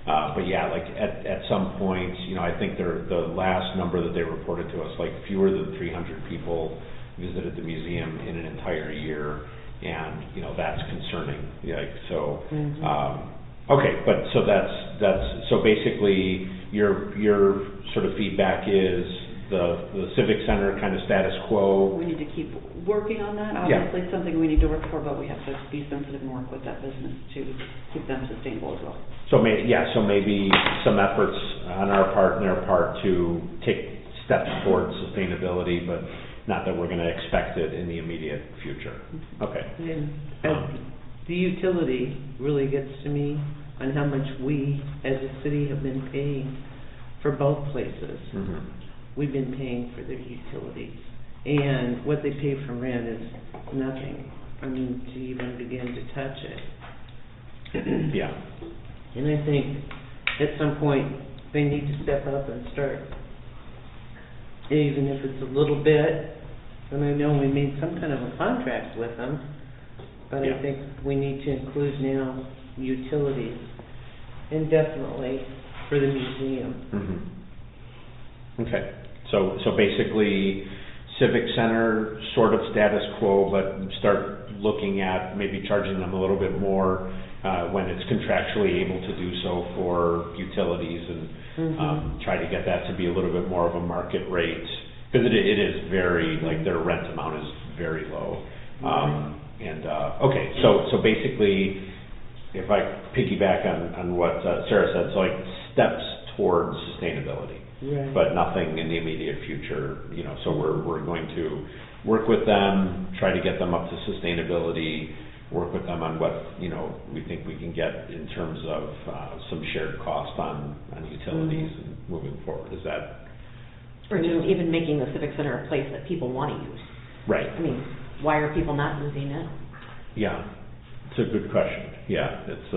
Speaker 2: But yeah, like at some point, you know, I think the last number that they reported to us, like fewer than 300 people visited the museum in an entire year, and you know, that's concerning. Like so, okay, but so that's so basically your sort of feedback is the Civic Center kind of status quo.
Speaker 11: We need to keep working on that. Obviously, it's something we need to work for, but we have to be sensitive and work with that business to keep them sustainable as well.
Speaker 2: So maybe some efforts on our part and their part to take steps towards sustainability, but not that we're going to expect it in the immediate future. Okay.
Speaker 4: And the utility really gets to me on how much we as a city have been paying for both places. We've been paying for their utilities, and what they pay for rent is nothing. I mean, to even begin to touch it.
Speaker 2: Yeah.
Speaker 4: And I think at some point they need to step up and start, even if it's a little bit. And I know we made some kind of a contract with them, but I think we need to include now utilities indefinitely for the museum.
Speaker 2: Okay. So basically, Civic Center sort of status quo, but start looking at maybe charging them a little bit more when it's contractually able to do so for utilities, and try to get that to be a little bit more of a market rate, because it is very, like their rent amount is very low. Okay, so basically, if I piggyback on what Sarah said, so like steps towards sustainability.
Speaker 4: Right.
Speaker 2: But nothing in the immediate future, you know, so we're going to work with them, try to get them up to sustainability, work with them on what, you know, we think we can get in terms of some shared cost on utilities and moving forward. Is that?
Speaker 6: Or just even making the Civic Center a place that people want to use.
Speaker 2: Right.
Speaker 6: I mean, why are people not using it?
Speaker 2: Yeah, it's a good question. Yeah, it's,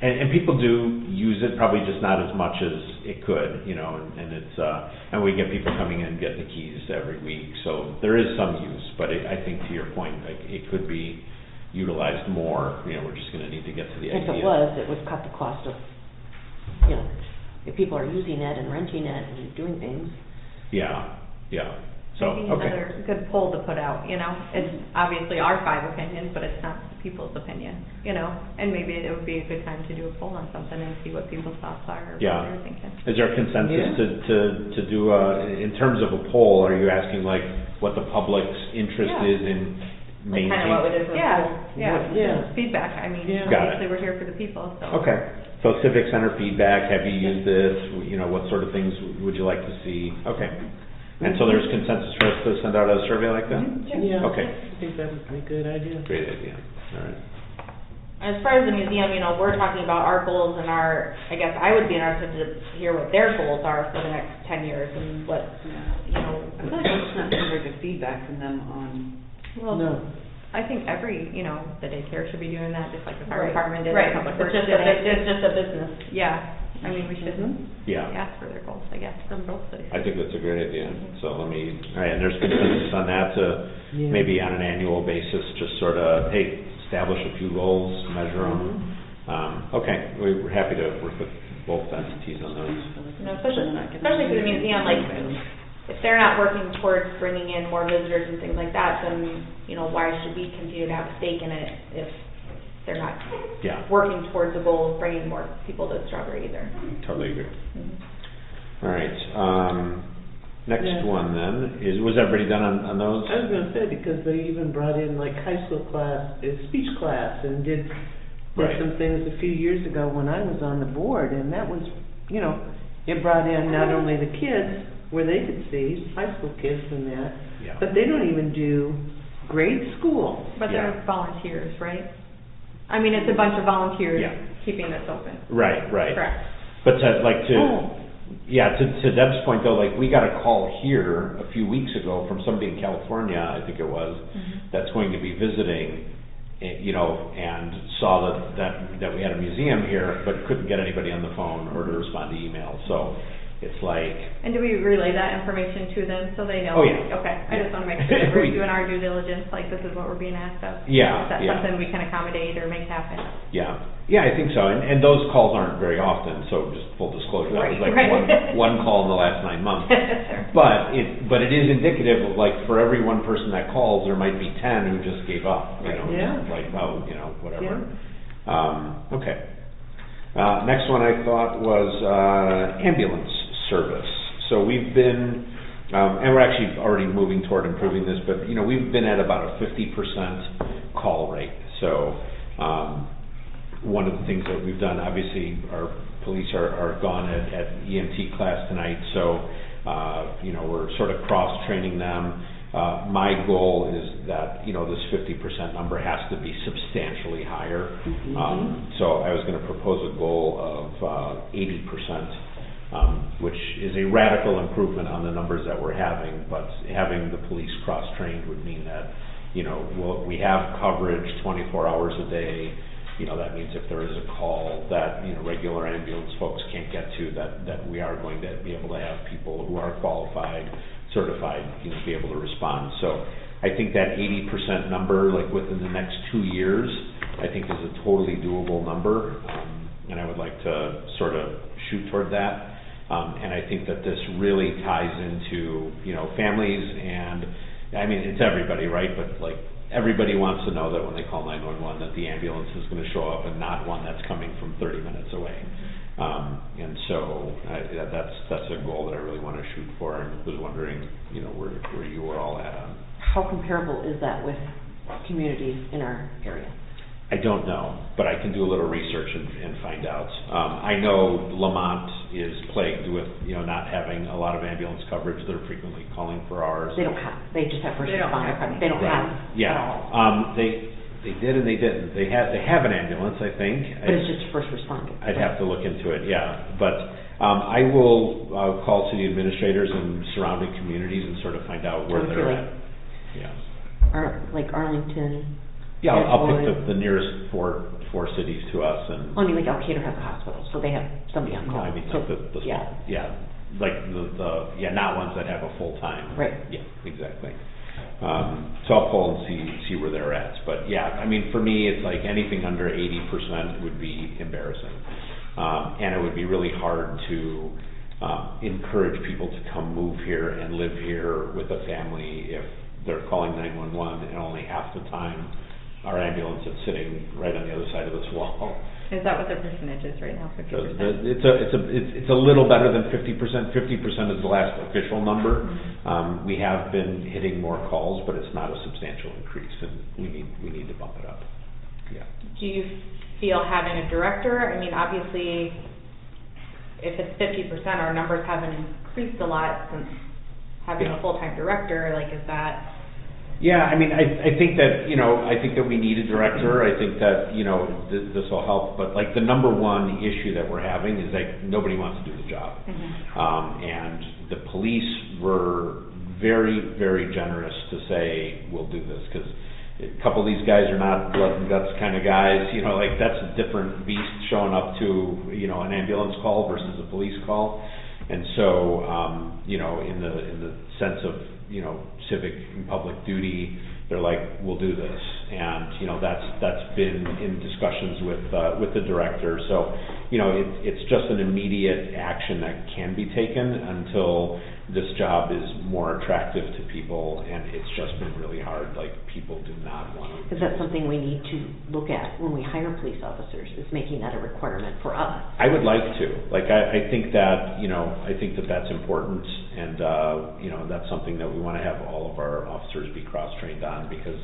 Speaker 2: and people do use it, probably just not as much as it could, you know, and it's, and we get people coming in and getting the keys every week, so there is some use, but I think to your point, like, it could be utilized more, you know, we're just gonna need to get to the idea.
Speaker 6: If it was, it would cut the cost of, you know, if people are using it and renting it and doing things.
Speaker 2: Yeah, so,
Speaker 1: Maybe
Speaker 2: okay.
Speaker 1: another good poll to put out, you know, it's obviously our 5 opinions, but it's not the people's opinion, you know, and maybe it would be a good time to do a poll on something and see what people's thoughts are, or what
Speaker 2: Yeah.
Speaker 1: they're thinking.
Speaker 2: Is there consensus
Speaker 4: Yeah.
Speaker 2: to do in terms of a poll, are you asking like what the public's interest
Speaker 1: Yeah.
Speaker 2: is in
Speaker 3: Like
Speaker 2: maintaining?
Speaker 3: kind of what we did for the
Speaker 1: Yeah,
Speaker 3: pool.
Speaker 1: yeah, feedback, I mean,
Speaker 4: Yeah.
Speaker 2: Got
Speaker 1: obviously
Speaker 2: it.
Speaker 1: we're here for the people, so.
Speaker 2: Okay, so civic center feedback, have you used this, you know, what sort of things would you like to see? Okay, and so there's consensus for us to send out a survey like that?
Speaker 4: Yeah,
Speaker 2: Okay.
Speaker 4: I think that would be a good idea.
Speaker 2: Great idea, all right.
Speaker 3: As far as the museum, you know, we're talking about our goals and our, I guess I would be interested to hear what their goals are for the next 10 years and what, you know.
Speaker 11: I feel like it's not very good feedback from them on,
Speaker 1: Well,
Speaker 4: No.
Speaker 1: I think every, you know, the daycare should be doing that, just like the fire
Speaker 3: Right.
Speaker 1: department did,
Speaker 3: Right,
Speaker 1: the public
Speaker 3: it's
Speaker 1: works
Speaker 3: just
Speaker 1: did
Speaker 3: a,
Speaker 1: it.
Speaker 3: it's just a business.
Speaker 1: Yeah, I mean, we should
Speaker 2: Yeah.
Speaker 1: ask for their goals, I guess, from both cities.
Speaker 2: I think that's a great idea, so let me, all right, and there's consensus on that to
Speaker 4: Yeah.
Speaker 2: maybe on an annual basis, just sort of, hey, establish a few goals, measure them. Okay, we're happy to work with both entities on those.
Speaker 3: You know, especially for the museum, like, if they're not working towards bringing in more visitors and things like that, then, you know, why should we continue to have a stake in it if they're not
Speaker 2: Yeah,
Speaker 3: working towards the goal of bringing more people to Strawberry either?
Speaker 2: totally agree.
Speaker 3: Mhm.
Speaker 2: All right, next
Speaker 4: Yeah.
Speaker 2: one then, was everybody done on those?
Speaker 4: I was gonna say, because they even brought in like high school class, speech class, and did
Speaker 2: Right.
Speaker 4: some things a few years ago when I was on the board, and that was, you know, it brought in not only the kids, where they could see, high school kids and that,
Speaker 2: Yeah.
Speaker 4: but they don't even do grade school.
Speaker 1: But
Speaker 2: Yeah.
Speaker 1: they're volunteers, right? I mean, it's a bunch of volunteers
Speaker 2: Yeah.
Speaker 1: keeping this open.
Speaker 2: Right, right.
Speaker 1: Correct.
Speaker 2: But to,
Speaker 4: Oh.
Speaker 2: yeah, to Deb's point though, like, we got a call here a few weeks ago from somebody in California, I think it was, that's going to be visiting, you know, and saw that we had a museum here, but couldn't get anybody on the phone or to respond to email, so it's like,
Speaker 1: And do we relay that information to them so they know?
Speaker 2: Oh, yeah.
Speaker 1: Okay, I just wanna make sure that we're doing our due diligence, like this is what we're being asked of.
Speaker 2: Yeah,
Speaker 1: Is that
Speaker 2: yeah.
Speaker 1: something we can accommodate or make happen?
Speaker 2: yeah, I think so, and those calls aren't very often, so just full disclosure, that was like
Speaker 1: Right.
Speaker 2: one call in the last 9 months.
Speaker 1: Sure.
Speaker 2: But it is indicative of, like, for every one person that calls, there might be 10 who just gave up, you know,
Speaker 4: Yeah.
Speaker 2: like, oh, you know, whatever. Okay. Next one I thought was ambulance service. So we've been, and we're actually already moving toward improving this, but, you know, we've been at about a 50% call rate. So one of the things that we've done, obviously, our police are gone at EMT class tonight, so, you know, we're sort of cross-training them. My goal is that, you know, this 50% number has to be substantially higher. So I was gonna propose a goal of 80%, which is a radical improvement on the numbers that we're having, but having the police cross-trained would mean that, you know, we have coverage 24 hours a day. You know, that means if there is a call that, you know, regular ambulance folks can't get to, that we are going to be able to have people who are qualified, certified, you know, be able to respond. So I think that 80% number, like within the next 2 years, I think is a totally doable number. And I would like to sort of shoot toward that. And I think that this really ties into, you know, families and, I mean, it's everybody, right? But like, everybody wants to know that when they call 911 that the ambulance is going to show up and not one that's coming from 30 minutes away. And so that's a goal that I really want to shoot for, and was wondering, you know, where you were all at on.
Speaker 6: How comparable is that with communities in our area?
Speaker 2: I don't know, but I can do a little research and find out. I know Lamont is plagued with, you know, not having a lot of ambulance coverage. They're frequently calling for ours.
Speaker 6: They just have first
Speaker 1: They don't
Speaker 6: responder.
Speaker 1: have any.
Speaker 6: They don't have
Speaker 2: Yeah.
Speaker 6: at all.
Speaker 2: They did and they didn't. They have an ambulance, I think.
Speaker 6: But it's just first responder.
Speaker 2: I'd have to look into it, yeah. But I will call city administrators and surrounding communities and sort of find out where
Speaker 6: I would
Speaker 2: they're
Speaker 6: feel
Speaker 2: at. Yeah.
Speaker 6: Or like Arlington,
Speaker 2: Yeah, I'll pick
Speaker 4: Edgewood.
Speaker 2: the nearest four cities to us and.
Speaker 6: I mean, like Alcator has a hospital, so they have somebody on
Speaker 2: No,
Speaker 6: call.
Speaker 2: I mean,
Speaker 6: So,
Speaker 2: like the
Speaker 6: yeah.
Speaker 2: small, yeah, like not ones that have a full-time.
Speaker 6: Right.
Speaker 2: Yeah, exactly. So I'll pull and see where they're at, but yeah, I mean, for me, it's like anything under 80% would be embarrassing. And it would be really hard to, encourage people to come move here and live here with a family if they're calling 911 and only half the time our ambulance is sitting right on the other side of this wall.
Speaker 1: Is that what the percentage is right now, 50%?
Speaker 2: It's a little better than 50%. 50% is the last official number. We have been hitting more calls, but it's not a substantial increase, and we need to bump it up. Yeah.
Speaker 1: Do you feel having a director, I mean, obviously, if it's 50%, our numbers haven't increased a lot since having a full-time director, like, is that?
Speaker 2: Yeah, I mean, I think that, I think that we need a director. I think that, this will help. But like the number one issue that we're having is like nobody wants to do the job. And the police were very, very generous to say, we'll do this. Because a couple of these guys are not blood and guts kind of guys. Like that's a different beast showing up to, an ambulance call versus a police call. And so, in the sense of, civic and public duty, they're like, we'll do this. And, that's been in discussions with the director. So, it's just an immediate action that can be taken until this job is more attractive to people, and it's just been really hard. Like, people do not want to.
Speaker 6: Is that something we need to look at when we hire police officers, is making that a requirement for us?
Speaker 2: I would like to. Like, I think that, I think that that's important, and, that's something that we want to have all of our officers be cross-trained on, because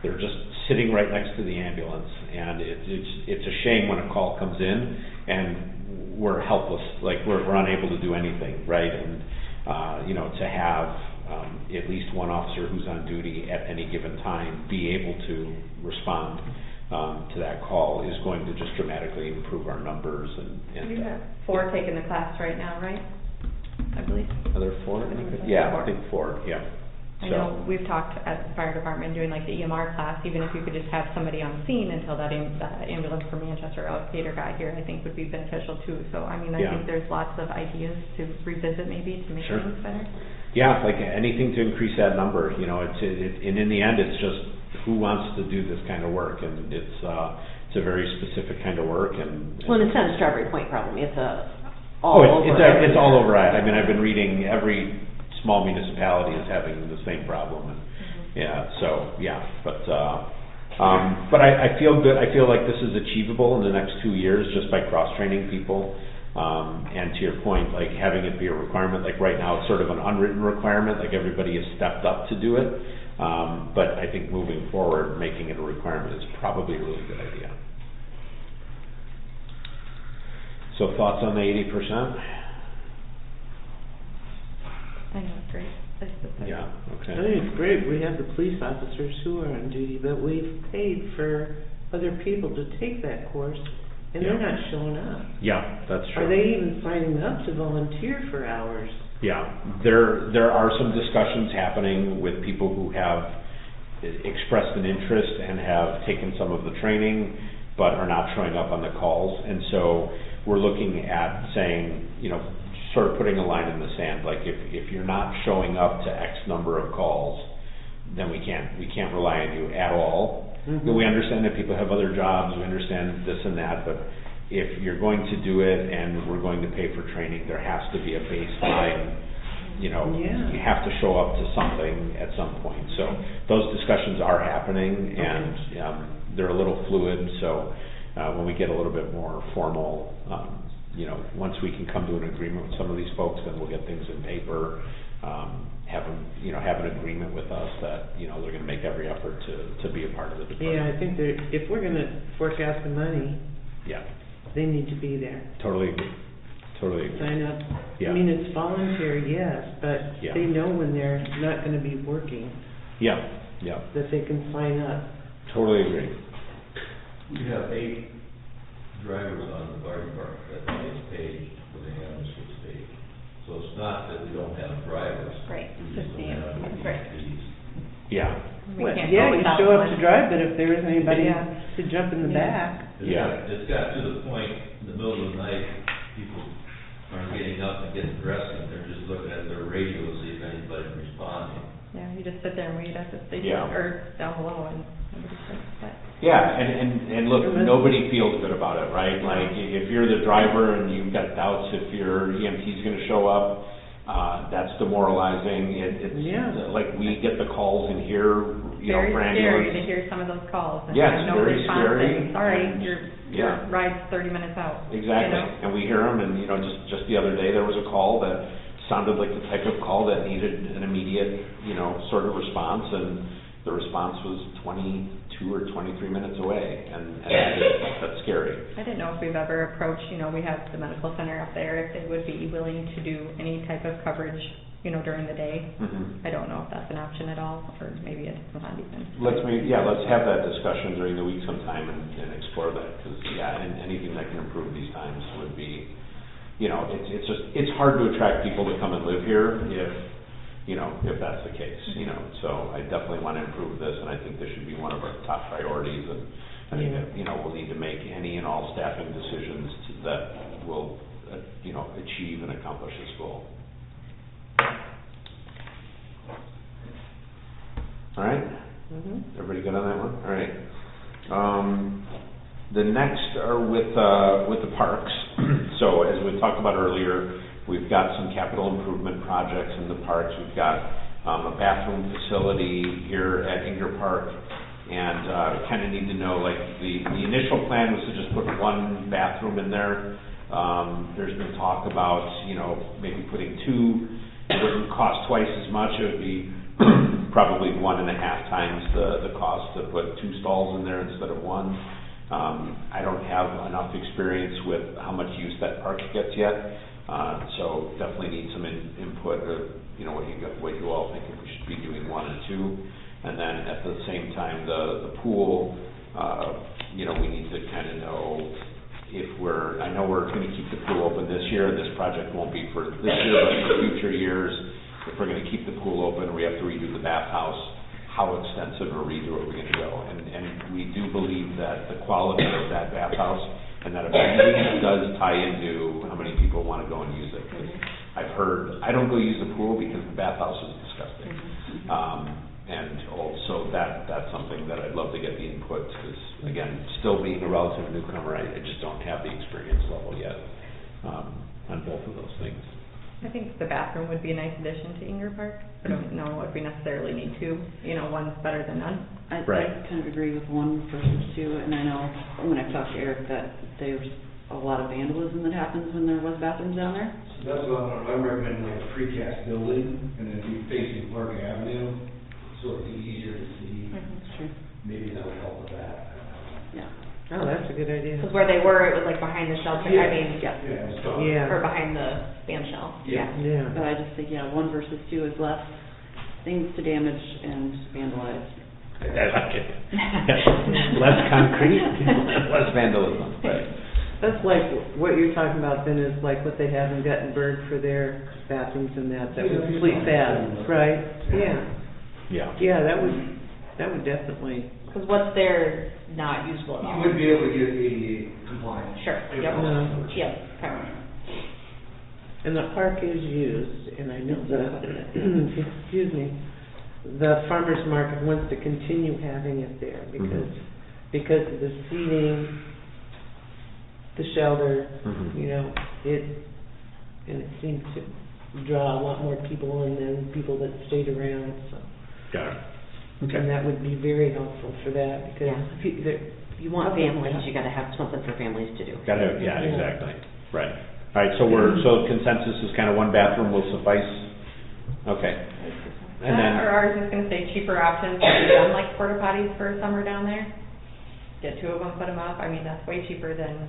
Speaker 2: they're just sitting right next to the ambulance, and it's a shame when a call comes in and we're helpless, like we're unable to do anything, right? And, to have at least one officer who's on duty at any given time be able to respond to that call is going to just dramatically improve our numbers. And
Speaker 1: You have 4 taking the class right now, right? I believe.
Speaker 2: Are there 4? Yeah, I think 4, yeah.
Speaker 1: I know we've talked at the fire department doing like the EMR class, even if you could just have somebody on scene until that ambulance from Manchester Alligator got here, I think would be beneficial too. So, I mean, I think there's lots of ideas to revisit maybe to make things better.
Speaker 2: Yeah, like anything to increase that number, and in the end, it's just who wants to do this kind of work, and it's a very specific kind of work.
Speaker 6: Well, it's not a Strawberry Point problem, it's all
Speaker 2: over. I mean, I've been reading every small municipality is having the same problem, and but I feel good. I feel like this is achievable in the next 2 years just by cross-training people. And to your point, like having it be a requirement, like right now it's sort of an unwritten requirement, like everybody has stepped up to do it. But I think moving forward, making it a requirement is probably a really good idea. So thoughts on the 80%?
Speaker 1: I know, it's great.
Speaker 2: Yeah, okay.
Speaker 4: I think it's great, we have the police officers who are on duty, but we've paid for other people to take that course, and they're not showing up.
Speaker 2: Yeah, that's true.
Speaker 4: Are they even signing up to volunteer for hours?
Speaker 2: Yeah, there are some discussions happening with people who have expressed an interest and have taken some of the training, but are not showing up on the calls, and so we're looking at saying, sort of putting a line in the sand, like if you're not showing up to X number of calls, then we can't rely on you at all. We understand that people have other jobs, we understand this and that, but if you're going to do it and we're going to pay for training, there has to be a baseline. You have to show up to something at some point. So those discussions are happening, and they're a little fluid. So when we get a little bit more formal, once we can come to an agreement with some of these folks, then we'll get things in paper, have an agreement with us that, they're going to make every effort to be a part of the department.
Speaker 4: Yeah, I think if we're going to forecast the money, they need to be there.
Speaker 2: Totally agree.
Speaker 4: Sign up.
Speaker 2: Yeah.
Speaker 4: I mean, it's voluntary, yes, but they know when they're not going to be working.
Speaker 2: Yeah.
Speaker 4: That they can sign up.
Speaker 2: Totally agree.
Speaker 9: We have 8 drivers on the fire department that is paid for the ambulance stage. So it's not that we don't have drivers.
Speaker 1: Right.
Speaker 9: We just don't have
Speaker 1: Right.
Speaker 9: fees.
Speaker 2: Yeah.
Speaker 1: We
Speaker 4: Well,
Speaker 1: can't
Speaker 4: yeah,
Speaker 1: go
Speaker 4: you
Speaker 1: without
Speaker 4: show up
Speaker 1: one.
Speaker 4: to drive, but if there isn't anybody
Speaker 1: Yeah.
Speaker 4: to jump in the back.
Speaker 9: It's got to the point, in the middle of the night, people aren't getting up and getting dressed, and they're just looking at their radio to see if anybody's responding.
Speaker 1: Yeah, you just sit there and wait at the station,
Speaker 2: Yeah.
Speaker 1: or down below, and nobody starts, but.
Speaker 2: Yeah, and look, nobody feels good about it, right? Like, if you're the driver and you've got doubts if your EMT's gonna show up, that's demoralizing.
Speaker 4: Yeah.
Speaker 2: It's, like, we get the calls in here, you know, for
Speaker 1: Very scary to
Speaker 2: ambulance.
Speaker 1: hear some of those calls, and
Speaker 2: Yes,
Speaker 1: have no
Speaker 2: very
Speaker 1: response,
Speaker 2: scary.
Speaker 1: saying, sorry,
Speaker 2: And-
Speaker 1: your
Speaker 2: yeah.
Speaker 1: ride's 30 minutes out. you
Speaker 2: Exactly,
Speaker 1: know?
Speaker 2: and we hear them, and, you know, just the other day, there was a call that sounded like the type of call that needed an immediate, you know, sort of response, and the response was 22 or 23 minutes away, and that's scary.
Speaker 1: I didn't know if we've ever approached, you know, we have the medical center up there, if they would be willing to do any type of coverage, you know, during the day.
Speaker 2: Mhm.
Speaker 1: I don't know if that's an option at all, or maybe it's not even.
Speaker 2: Let's have that discussion during the week sometime and explore that, because, and anything that can improve these times would be, you know, it's hard to attract people to come and live here if that's the case, you know. So I definitely want to improve this, and I think this should be one of our top priorities, and I think that, you know, we'll need to make any and all staffing decisions that will, you know, achieve and accomplish this goal. All right? Everybody good on that one? All right. The next are with the parks. So as we talked about earlier, we've got some capital improvement projects in the parks. We've got a bathroom facility here at Inger Park, and kind of need to know, like, the initial plan was to just put one bathroom in there. There's been talk about, you know, maybe putting two. It wouldn't cost twice as much. It would be probably 1.5 times the cost to put two stalls in there instead of one. I don't have enough experience with how much use that park gets yet, so definitely need some input of, you know, what you all think if we should be doing one or two. And then at the same time, the pool, you know, we need to kind of know if I know we're going to keep the pool open this year, and this project won't be for this year, but for future years. If we're going to keep the pool open, we have to redo the bathhouse. How extensive a redo are we going to go? And we do believe that the quality of that bathhouse and that amenity does tie into how many people want to go and use it. 'Cause I've heard, I don't go use the pool because the bathhouse is disgusting. And also that's something that I'd love to get the input, because, again, still being a relative newcomer, I just don't have the experience level yet on both of those things.
Speaker 1: I think the bathroom would be a nice addition to Inger Park. I don't know if we necessarily need two, you know, one's better than none.
Speaker 11: I
Speaker 2: Right.
Speaker 11: kind of agree with one versus two, and I know when I talked to Eric that there's a lot of vandalism that happens when there was bathrooms down there.
Speaker 10: So that's what I recommend, like a precast building, and then be facing Park Avenue, so it'd be easier to see.
Speaker 11: That's true.
Speaker 10: Maybe that would help with that.
Speaker 11: Yeah.
Speaker 4: Oh, that's a good idea.
Speaker 1: Because where they were, it was like behind the shelter, I mean,
Speaker 10: Yeah, it was done.
Speaker 4: Yeah.
Speaker 1: or behind the band shell.
Speaker 10: Yeah.
Speaker 4: Yeah.
Speaker 11: But I just think, one versus two is less things to damage and vandalize.
Speaker 2: I like it. Less concrete, less vandalism. Right.
Speaker 4: That's like, what you're talking about then is like what they have in Guttenberg for their bathrooms and that was complete fab, right? Yeah.
Speaker 2: Yeah.
Speaker 4: Yeah, that would definitely,
Speaker 6: Because what's there not usable at
Speaker 10: You
Speaker 6: all?
Speaker 10: would be able to get ADA compliant.
Speaker 6: Sure,
Speaker 10: If
Speaker 6: yep.
Speaker 10: possible.
Speaker 6: Yep, okay.
Speaker 4: and the park is used, and I know excuse me, the farmer's market wants to continue having it there because of the seating, the shelter, you know, and it seems to draw a lot more people in than people that stayed around, so.
Speaker 2: Got it.
Speaker 4: And
Speaker 2: Okay.
Speaker 4: that would be very helpful for that, because
Speaker 6: Yeah.
Speaker 4: if you want
Speaker 6: Families, you gotta have something for families to do.
Speaker 2: Yeah, exactly. Right. All right, so consensus is kind of one bathroom will suffice? Okay. And
Speaker 1: Or
Speaker 2: then,
Speaker 1: ours is gonna say cheaper options, have you done like porta potties for summer down there? Get two of them, put them up, I mean, that's way cheaper than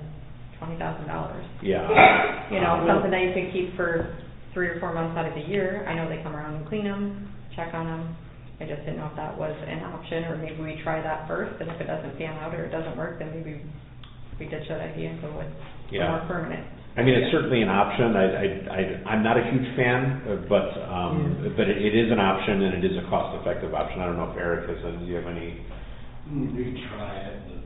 Speaker 1: $20,000.
Speaker 2: yeah.
Speaker 1: You know, something that you could keep for 3 or 4 months out of the year. I know they come around and clean them, check on them. I just didn't know if that was an option, or maybe we try that first, and if it doesn't pan out or it doesn't work, then maybe we ditch that idea and go with a
Speaker 2: Yeah.
Speaker 1: more permanent.
Speaker 2: I mean, it's certainly an option. I'm not a huge fan, but it is an option and it is a cost-effective option. I don't know if Eric has, do you have any?
Speaker 10: We could try it, but.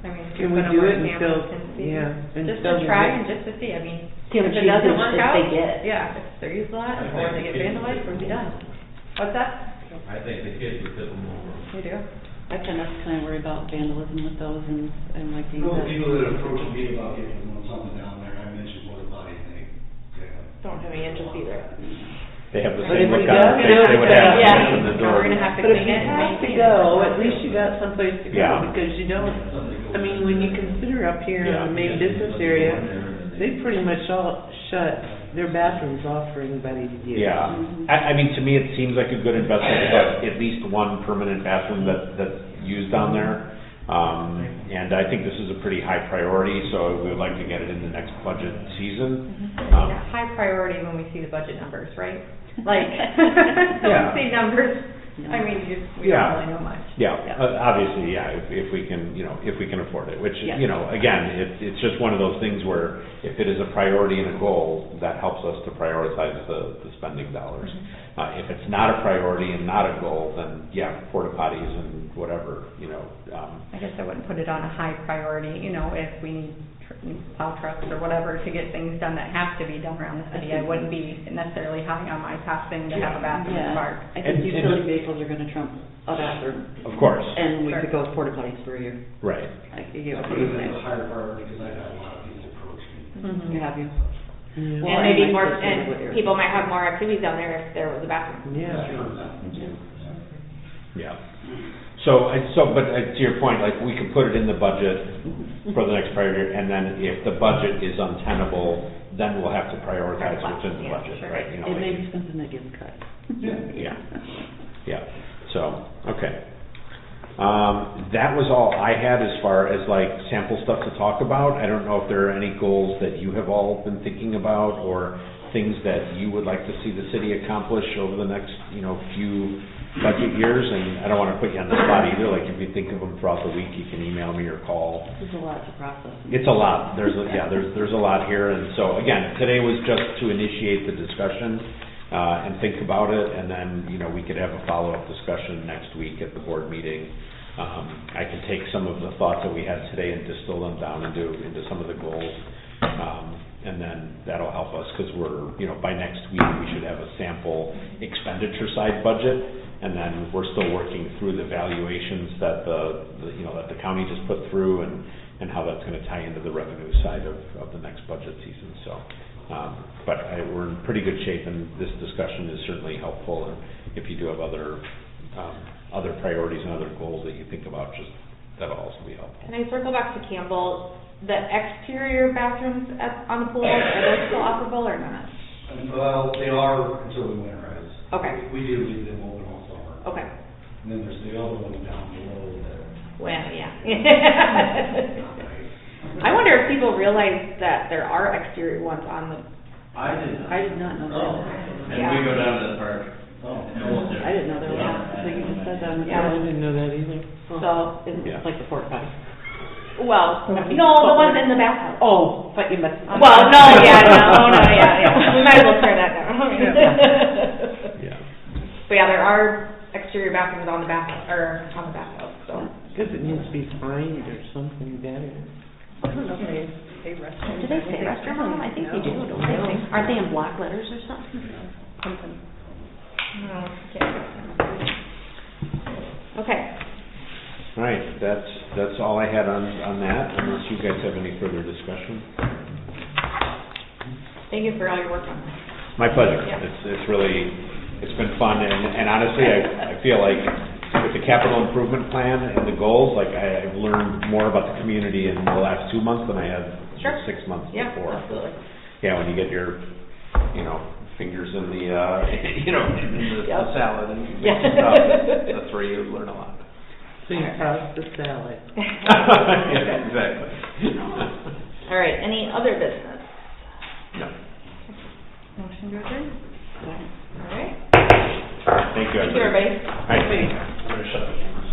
Speaker 1: I mean,
Speaker 4: Can
Speaker 1: put
Speaker 4: we
Speaker 1: them
Speaker 4: do
Speaker 1: where
Speaker 4: it
Speaker 1: families
Speaker 4: until,
Speaker 1: can see.
Speaker 4: yeah,
Speaker 1: Just
Speaker 4: until
Speaker 1: to
Speaker 4: the
Speaker 1: try
Speaker 4: next-
Speaker 1: and just to see, I mean,
Speaker 6: See how
Speaker 1: if
Speaker 6: much
Speaker 1: it doesn't
Speaker 6: usage
Speaker 1: work
Speaker 6: that
Speaker 1: out,
Speaker 6: they get.
Speaker 1: yeah, if they're used a lot, or they get vandalized, we'll be done. What's that?
Speaker 9: I think the kids would tip them over.
Speaker 1: You do?
Speaker 11: I kind of worry about vandalism with those and like these.
Speaker 10: The people that approach me about getting something down there, I mentioned what about anything.
Speaker 1: Don't have any interest either.
Speaker 2: They have the
Speaker 4: But
Speaker 2: same
Speaker 4: if
Speaker 2: look
Speaker 4: you
Speaker 2: on
Speaker 4: got
Speaker 2: their face they would have
Speaker 1: Yeah.
Speaker 2: in the door.
Speaker 1: We're gonna have to
Speaker 4: But if
Speaker 1: clean
Speaker 4: you
Speaker 1: it and
Speaker 4: have to
Speaker 1: maintain it.
Speaker 4: go, at least you got someplace to go,
Speaker 2: Yeah.
Speaker 4: because you don't, I mean, when you consider up here in
Speaker 2: Yeah.
Speaker 4: the main business area, they pretty much all shut their bathrooms off for anybody to use.
Speaker 2: Yeah, I mean, to me, it seems like a good investment to have at least one permanent bathroom that's used down there. And I think this is a pretty high priority, so we would like to get it in the next budget season.
Speaker 1: High priority when we see the budget numbers, right? Like,
Speaker 2: Yeah.
Speaker 1: we see numbers, I mean, we
Speaker 2: Yeah.
Speaker 1: don't really know much.
Speaker 2: Yeah, obviously, yeah, if we can, if we can afford it, which,
Speaker 11: Yeah.
Speaker 2: Again, it's just one of those things where if it is a priority and a goal, that helps us to prioritize the spending dollars. If it's not a priority and not a goal, then, yeah, porta potties and whatever,
Speaker 1: I guess I wouldn't put it on a high priority, if we need plow trucks or whatever to get things done that have to be done around the city. I wouldn't be necessarily high on my top thing to have a bathroom in the park.
Speaker 11: I
Speaker 2: And-
Speaker 11: think utility vehicles are gonna trump a bathroom,
Speaker 2: of course,
Speaker 11: and we
Speaker 1: Sure.
Speaker 11: could go with porta potties for a year.
Speaker 2: right.
Speaker 11: I could get
Speaker 10: I
Speaker 11: what
Speaker 10: put
Speaker 11: you're
Speaker 10: it as a
Speaker 11: saying.
Speaker 10: higher priority because I've had a lot of people approach me.
Speaker 1: Mhm.
Speaker 11: You have you.
Speaker 4: Yeah.
Speaker 11: Well,
Speaker 1: And maybe
Speaker 11: I
Speaker 1: more,
Speaker 11: might consider what you're
Speaker 1: and people
Speaker 11: saying.
Speaker 1: might have more activities down there if there was a bathroom.
Speaker 4: Yeah.
Speaker 2: Yeah. But to your point, like, we could put it in the budget for the next prior year, and then if the budget is untenable, then we'll have to prioritize what's in the
Speaker 1: Yeah,
Speaker 2: budget,
Speaker 1: sure.
Speaker 2: right?
Speaker 11: It makes sense and it gets cut.
Speaker 2: Yeah, so, okay. That was all I had as far as like sample stuff to talk about. I don't know if there are any goals that you have all been thinking about or things that you would like to see the city accomplish over the next, few budget years. And I don't want to put you on the spot either, like if you think of them throughout the week, you can email me or call.
Speaker 11: There's a lot to process.
Speaker 2: It's a lot. There's a lot here, and so again, today was just to initiate the discussion and think about it, and then we could have a follow-up discussion next week at the board meeting. I can take some of the thoughts that we had today and distill them down into some of the goals, and then that'll help us because we're by next week we should have a sample expenditure side budget, and then we're still working through the valuations that that the county just put through and how that's going to tie into the revenue side of the next budget season. So, but we're in pretty good shape, and this discussion is certainly helpful. And if you do have other priorities and other goals that you think about, that'll also be helpful.
Speaker 1: Can I circle back to Campbell? The exterior bathrooms on the pool, are those still operable or not?
Speaker 10: Well, they are until we winterize.
Speaker 1: Okay.
Speaker 10: We do leave them open all summer.
Speaker 1: Okay.
Speaker 10: And then there's the other one down below that.
Speaker 1: Well, yeah. I wonder if people realize that there are exterior ones on the,
Speaker 10: I did not.
Speaker 11: I did not know
Speaker 10: Oh.
Speaker 11: that.
Speaker 1: And we go
Speaker 10: down to the park. Oh.
Speaker 11: I didn't know there was, so you just said that on the.
Speaker 1: Yeah.
Speaker 4: I didn't know that either.
Speaker 1: so,
Speaker 2: Yeah.
Speaker 11: It's like the porta potty.
Speaker 1: well, no, the ones in the bathhouse.
Speaker 11: Oh, but you must.
Speaker 1: Well, no, yeah. We might as well tear that down.
Speaker 2: Yeah.
Speaker 1: But yeah, there are exterior bathrooms on the bathhouse, so.
Speaker 4: Because it needs to be fined or something better.
Speaker 1: I don't know if they say restroom.
Speaker 6: Do they say restroom on them? I think they do, don't they? Aren't they in block letters or something?
Speaker 1: Something. No, okay.
Speaker 2: All right, that's all I had on that, unless you guys have any further discussion.
Speaker 1: Thank you for all your work on this.
Speaker 2: My pleasure.
Speaker 1: Yeah.
Speaker 2: It's been fun, and honestly, I feel like with the capital improvement plan and the goals, like I've learned more about the community in the last 2 months than I had
Speaker 1: Sure.
Speaker 2: 6 months
Speaker 1: Yeah,
Speaker 2: before.
Speaker 1: absolutely.
Speaker 2: Yeah, when you get your, fingers in the, in the
Speaker 1: Yep.
Speaker 2: salad and you
Speaker 1: Yeah.
Speaker 2: mix it up, that's where you learn a lot.
Speaker 4: So you toss the salad.
Speaker 2: Yeah, exactly.
Speaker 1: All right, any other business?
Speaker 2: No.
Speaker 1: Motion to adjourn? All right.
Speaker 2: Thank you,
Speaker 1: Thank you, everybody.
Speaker 2: All right.
Speaker 10: I'm gonna shut the camera.